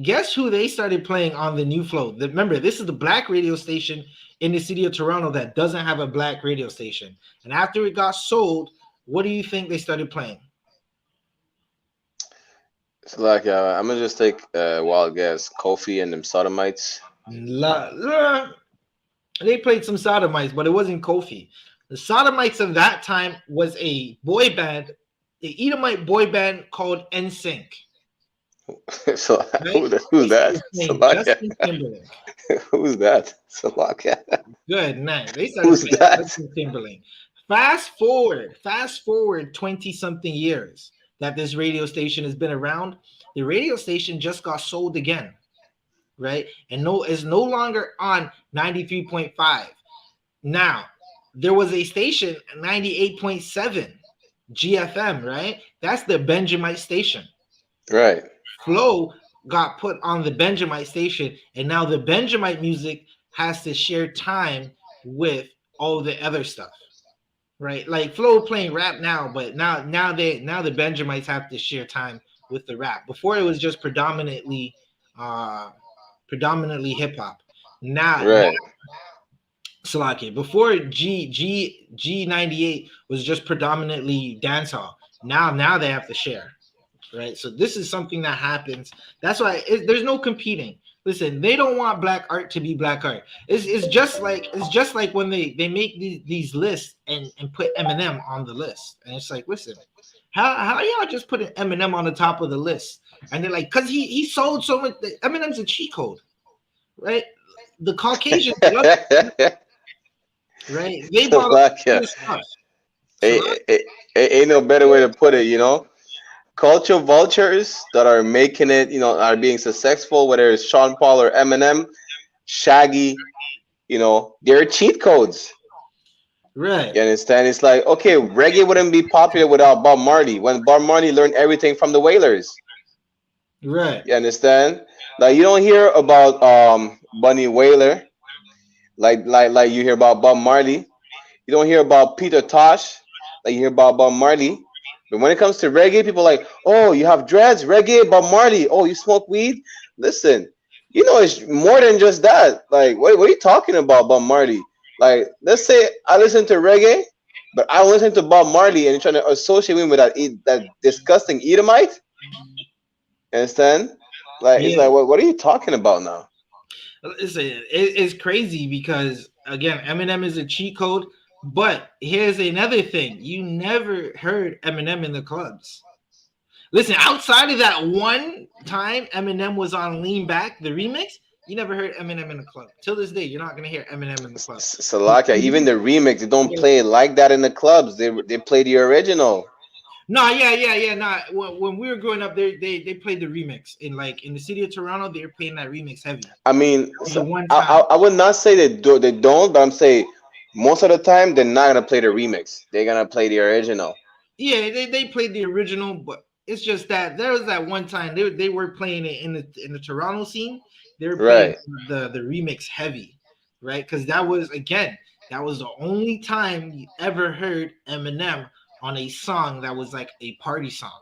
guess who they started playing on the New Flow? Remember, this is the black radio station in the city of Toronto that doesn't have a black radio station. And after it got sold, what do you think they started playing? So like, I'm gonna just take a wild guess. Kofi and them Sodomites. They played some Sodomites, but it wasn't Kofi. The Sodomites of that time was a boy band, the Edomite boy band called NSYNC. So Right? who's that? Justin Timberlake. Who's that? Salaka. Good night. They started Who's playing that? Justin Timberlake. Fast forward 20 something years that this radio station has been around. The radio station just got sold again, right? And is no longer on 93.5. Now, there was a station 98.7 GFM, right? That's the Benjamite station. Right. Flow got put on the Benjamite station, and now the Benjamite music has to share time with all the other stuff, right? Like Flow playing rap now, but now the Benjamites have to share time with the rap. Before it was just predominantly hip hop. Now, Right. Salaki. Before G98 was just predominantly dancehall. Now they have to share. Right, so this is something that happens. That's why there's no competing. Listen, they don't want black art to be black art. It's just like when they make these lists and put Eminem on the list, and it's like, listen, how y'all just put an Eminem on the top of the list? And they're like, because he sold so much. Eminem's a cheat code, right? The Caucasians, love it, right? They bought this stuff. Ain't no better way to put it, you know. Culture vultures that are making it, you know, are being successful, whether it's Sean Paul or Eminem, Shaggy, you know, they're cheat codes. Right. You understand? It's like, okay, reggae wouldn't be popular without Bob Marley. When Bob Marley learned everything from the Wailers. Right. You understand? Like you don't hear about Bunny Wailer, like you hear about Bob Marley. You don't hear about Peter Tosh, like you hear about Bob Marley. But when it comes to reggae, people are like, oh, you have dreads, reggae, Bob Marley. Oh, you smoke weed? Listen, you know, it's more than just that. Like, what are you talking about, Bob Marley? Like, let's say I listen to reggae, but I don't listen to Bob Marley and you're trying to associate me with that disgusting Edomite. Understand? Like, it's like, what are you talking about now? Listen, it's crazy because, again, Eminem is a cheat code. But here's another thing. You never heard Eminem in the clubs. Listen, outside of that one time Eminem was on Lean Back, the remix, you never heard Eminem in the club. Till this day, you're not going to hear Eminem in the club. Salaka, even the remix, they don't play it like that in the clubs. They play the original. No, yeah. Nah, when we were growing up, they played the remix in the city of Toronto. They were playing that remix heavy. I mean, I would not say they don't, but I'm saying most of the time they're not gonna play the remix. They're gonna play the original. Yeah, they played the original, but it's just that there was that one time they were playing it in the Toronto scene. They were playing the remix heavy, right? Because that was the only time you ever heard Eminem on a song that was like a party song,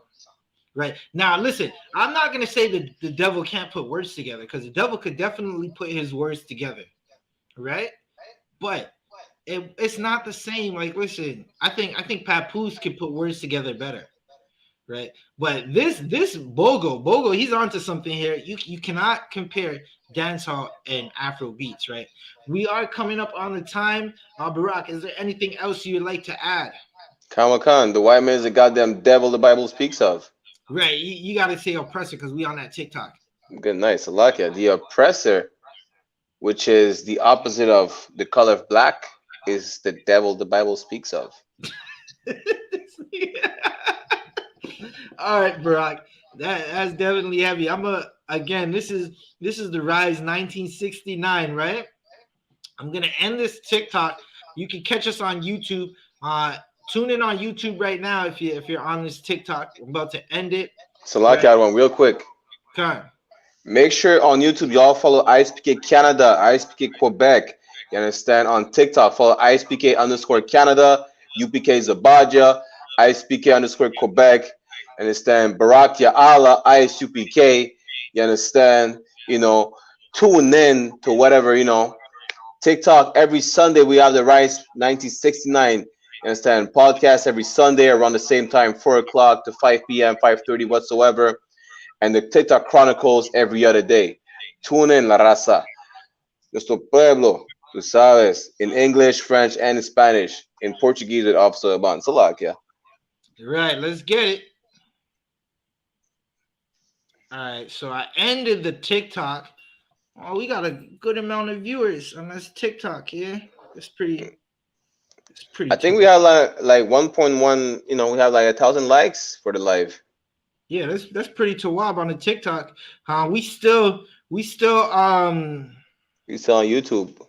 right? Now, listen, I'm not gonna say that the devil can't put words together, because the devil could definitely put his words together, right? But it's not the same. Like, listen, I think Papoose could put words together better, right? But this Bogo, he's onto something here. You cannot compare dancehall and Afro beats, right? We are coming up on the time. Barack, is there anything else you'd like to add? Kamakan, the white man is the goddamn devil the Bible speaks of. Right, you got to say oppressor because we on that TikTok. Good night, Salakia. The oppressor, which is the opposite of the color of black, is the devil the Bible speaks of. All right, Barack. That's definitely heavy. Again, this is the Rise 1969, right? I'm gonna end this TikTok. You can catch us on YouTube. Tune in on YouTube right now if you're on this TikTok. I'm about to end it. Salakia, one real quick. Okay. Make sure on YouTube y'all follow I.S.U.P.K Canada, I.S.U.P.K Quebec. You understand? On TikTok, follow I.S.U.P.K_Canada, UPK Zabaja, I.S.U.P.K Quebec. You understand? Barak Ya Allah, I.S.U.P.K. You understand? Tune in to whatever, TikTok every Sunday we have the Rise 1969. You understand? Podcast every Sunday around the same time, 4 o'clock to 5 p.m., 5:30 whatsoever. And the TikTok Chronicles every other day. Tune in, la raza. Nuestro pueblo, tú sabes, in English, French, and in Spanish. In Portuguese, it also about Salakia. Right, let's get it. All right, so I ended the TikTok. Oh, we got a good amount of viewers on this TikTok here. It's pretty. I think we have like 1.1. We have like 1,000 likes for the live. Yeah, that's pretty tawab on the TikTok. We still on YouTube.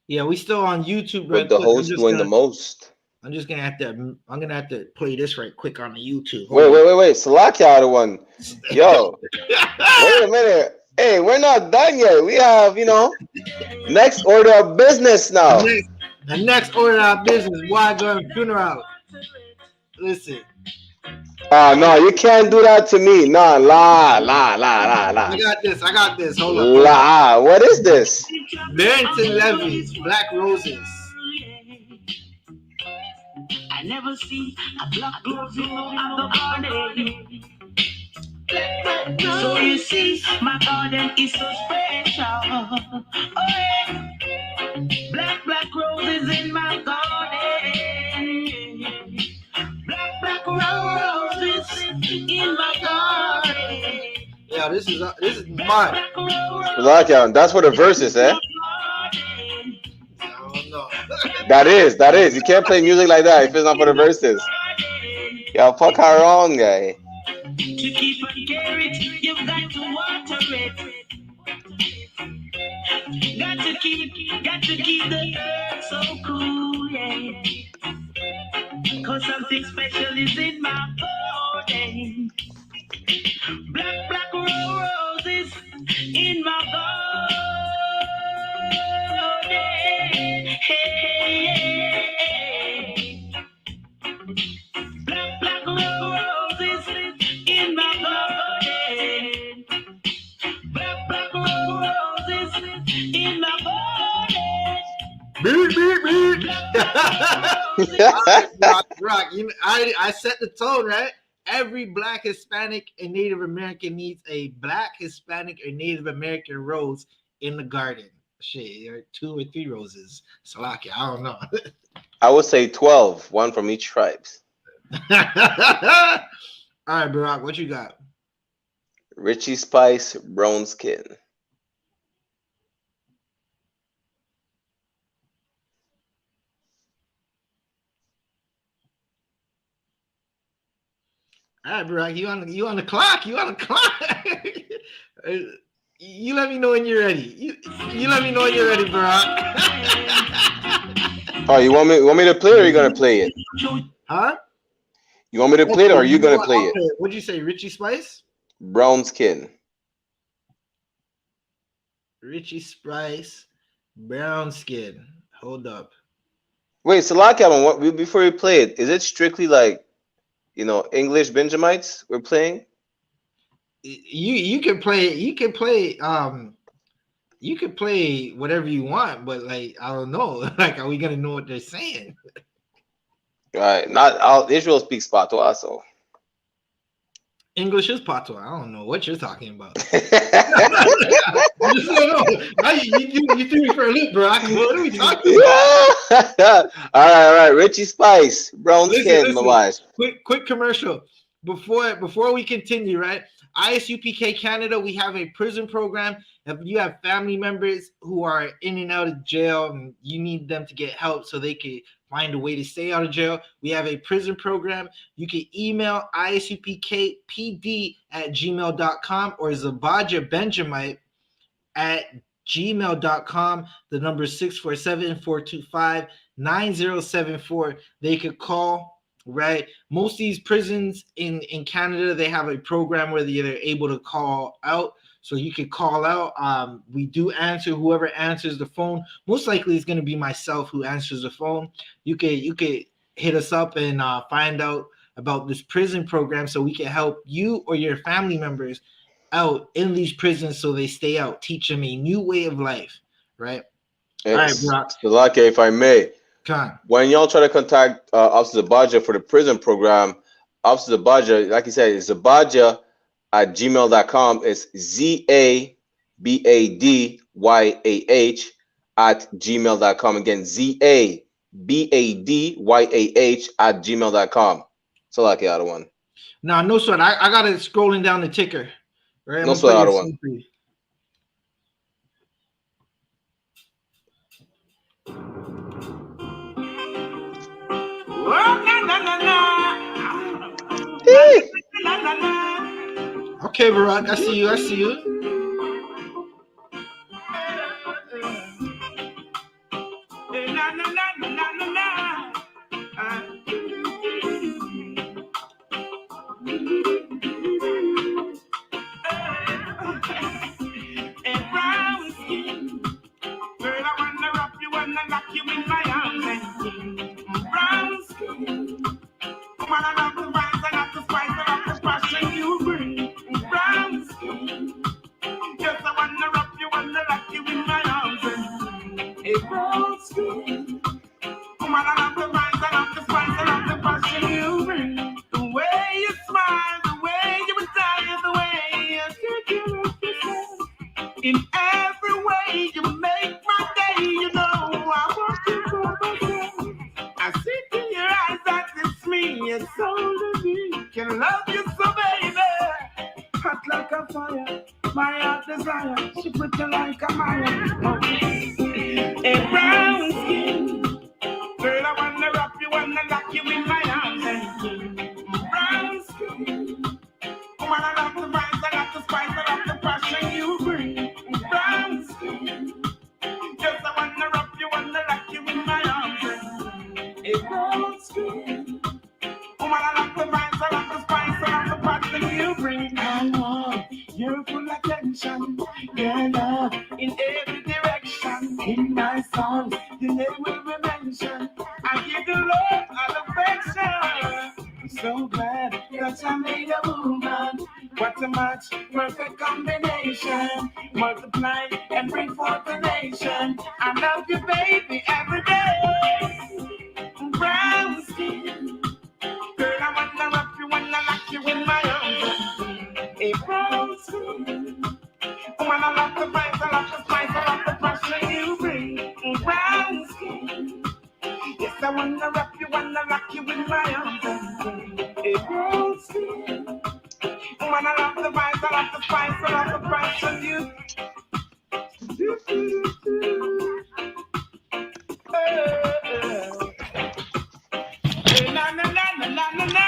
Yeah, we still on YouTube. But the host doing the most. I'm gonna have to play this right quick on the YouTube. Wait. Salakia out of one. Yo. Wait a minute. Hey, we're not done yet. We have, next order of business now. The next order of business. Why go funeral? Listen. No, you can't do that to me. No, la. I got this. Hold up. La. What is this? Barrington Levy's Black Roses. I never see a black rose in the garden. So you see, my garden is so special. Oh, yeah. Black roses in my garden. Black roses in my garden. Yeah, this is mine. That's what the verse is, eh? No. That is. You can't play music like that if it's not for the verses. Yo, fuck how wrong, guy. To keep and care it, you've got to water it. Got to keep the earth so cool, yeah. Cause something special is in my garden. Black roses in my garden. Hey. Black roses in my garden. Black roses in my garden. Rock. I set the tone, right? Every Black, Hispanic, and Native American needs a Black, Hispanic, or Native American rose in the garden. Shit, 2 or 3 roses. Salaki, I don't know. I would say 12, one from each tribe. All right, Barack, what you got? Richie Spice, brown skin. All right, Barack, you on the clock. You let me know when you're ready. You let me know when you're ready, Barack. Oh, you want me to play it, or are you gonna play it? Huh? You want me to play it, or are you gonna play it? What'd you say, Richie Spice? Brown skin. Richie Spice, brown skin. Hold up. Wait, Salakia, before you play it, is it strictly like, English Benjamites we're playing? You can play. You can play whatever you want, but like I don't know. Like, are we gonna know what they're saying? Right. Not all Israel speaks patois, so English is patois. I don't know what you're talking about. Now you threw me for a loop, bro. What are we talking about? Yeah. All right. Richie Spice, brown skin, my Listen. boys. Quick commercial. Before we continue, right? ISUPK Canada, we have a prison program. If you have family members who are in and out of jail and you need them to get help so they can find a way to stay out of jail, we have a prison program. You can email isupkpd@gmail.com or Zabaja Benjamite at gmail.com. The number is 647-425-9074. They could call, right? Most of these prisons in Canada, they have a program where they're able to call out. So you could call out. We do answer. Whoever answers the phone, most likely it's going to be myself who answers the phone. You could hit us up and find out about this prison program so we can help you or your family members out in these prisons so they stay out. Teach them a new way of life, right? All right, Brock. Salake, if I may. Come on. When y'all try to contact Officer Zabaja for the prison program, Officer Zabaja, like you said, is Zabaja@gmail.com. It's ZABADYAH@gmail.com. Again, ZABADYAH@gmail.com. Salake, other one. Nah, no sweat. I got it scrolling down the ticker. Right? No sweat, other one. Okay, Barack, I see you. Girl, I wanna rock you, wanna lock you in my arms and brown skin. Come on, I love the vibes, I love the spice, I love the passion you bring. Brown skin. Yes, I wanna rock you, wanna lock you in my arms and brown skin. Come on, I love the vibes, I love the spice, I love the passion you bring. The way you smile, the way you retire, the way you take care of yourself. In every way you make my day, you know I want you for myself. I see in your eyes that it's me, it's only me can love you so, baby. Hot like a fire, my heart desire, she put you like a Maya. A brown skin, girl, I wanna wrap you, wanna lock you in my arms. Brown skin, come on, I love the vibes, I love the spice, I love the passion you bring. Brown skin, yes, I wanna wrap you, wanna lock you in my arms. A brown skin, woman, I love the vibes, I love the spice, I love the passion you bring. I want your full attention, your love in every direction. In my song, your name will be mentioned. I give you love and affection. I'm so glad that I made a woman. What a match, perfect combination. Multiply and bring forth a nation. I love you, baby, every day. Brown skin, girl, I wanna rock you, wanna lock you in my arms. A brown skin, woman, I love the vibes, I love the spice, I love the passion you bring. Brown skin, yes, I wanna rock you, wanna lock you in my arms. A brown skin, woman, I love the vibes, I love the spice, I love the passion you. Na na na na na na na.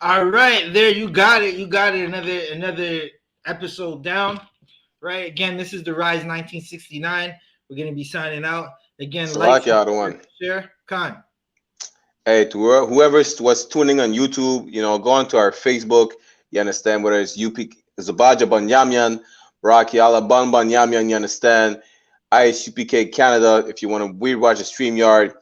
All right, there you got it. Another episode down. Right. Again, this is the Rise 1969. We're gonna be signing out. Again, like, share, Khan. Hey, to whoever was tuning on YouTube, go onto our Facebook. You understand, whether it's UP Zabaja Banyamyan, Rakiala Ban Banyamyan, you understand, I.S.U.P.K Canada, if you want to watch the StreamYard.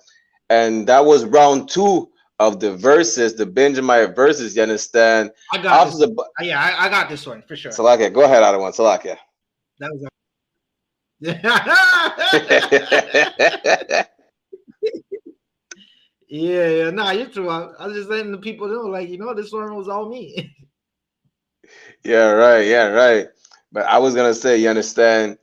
And that was round 2 of the verses, the Benjamin verses, you understand. I got this. I got this one for sure. Salakia, go ahead, other one. Salakia. That was Yeah, nah, you're true. I was just letting the people know, like, this one was all me. Yeah, right. But I was gonna say, you understand?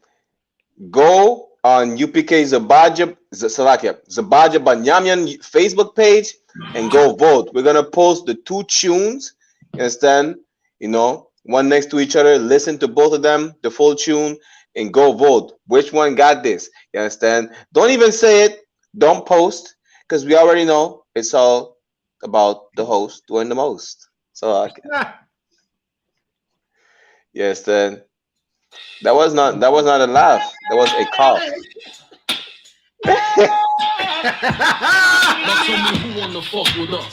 Go on UPK Zabaja Banyamian Facebook page and go vote. We're gonna post the two tunes. You understand? One next to each other. Listen to both of them, the full tune, and go vote. Which one got this? You understand? Don't even say it. Don't post, because we already know it's all about the host doing the most. So yes, then that was not a laugh. That was a cough. Now tell me who wanna fuck with us.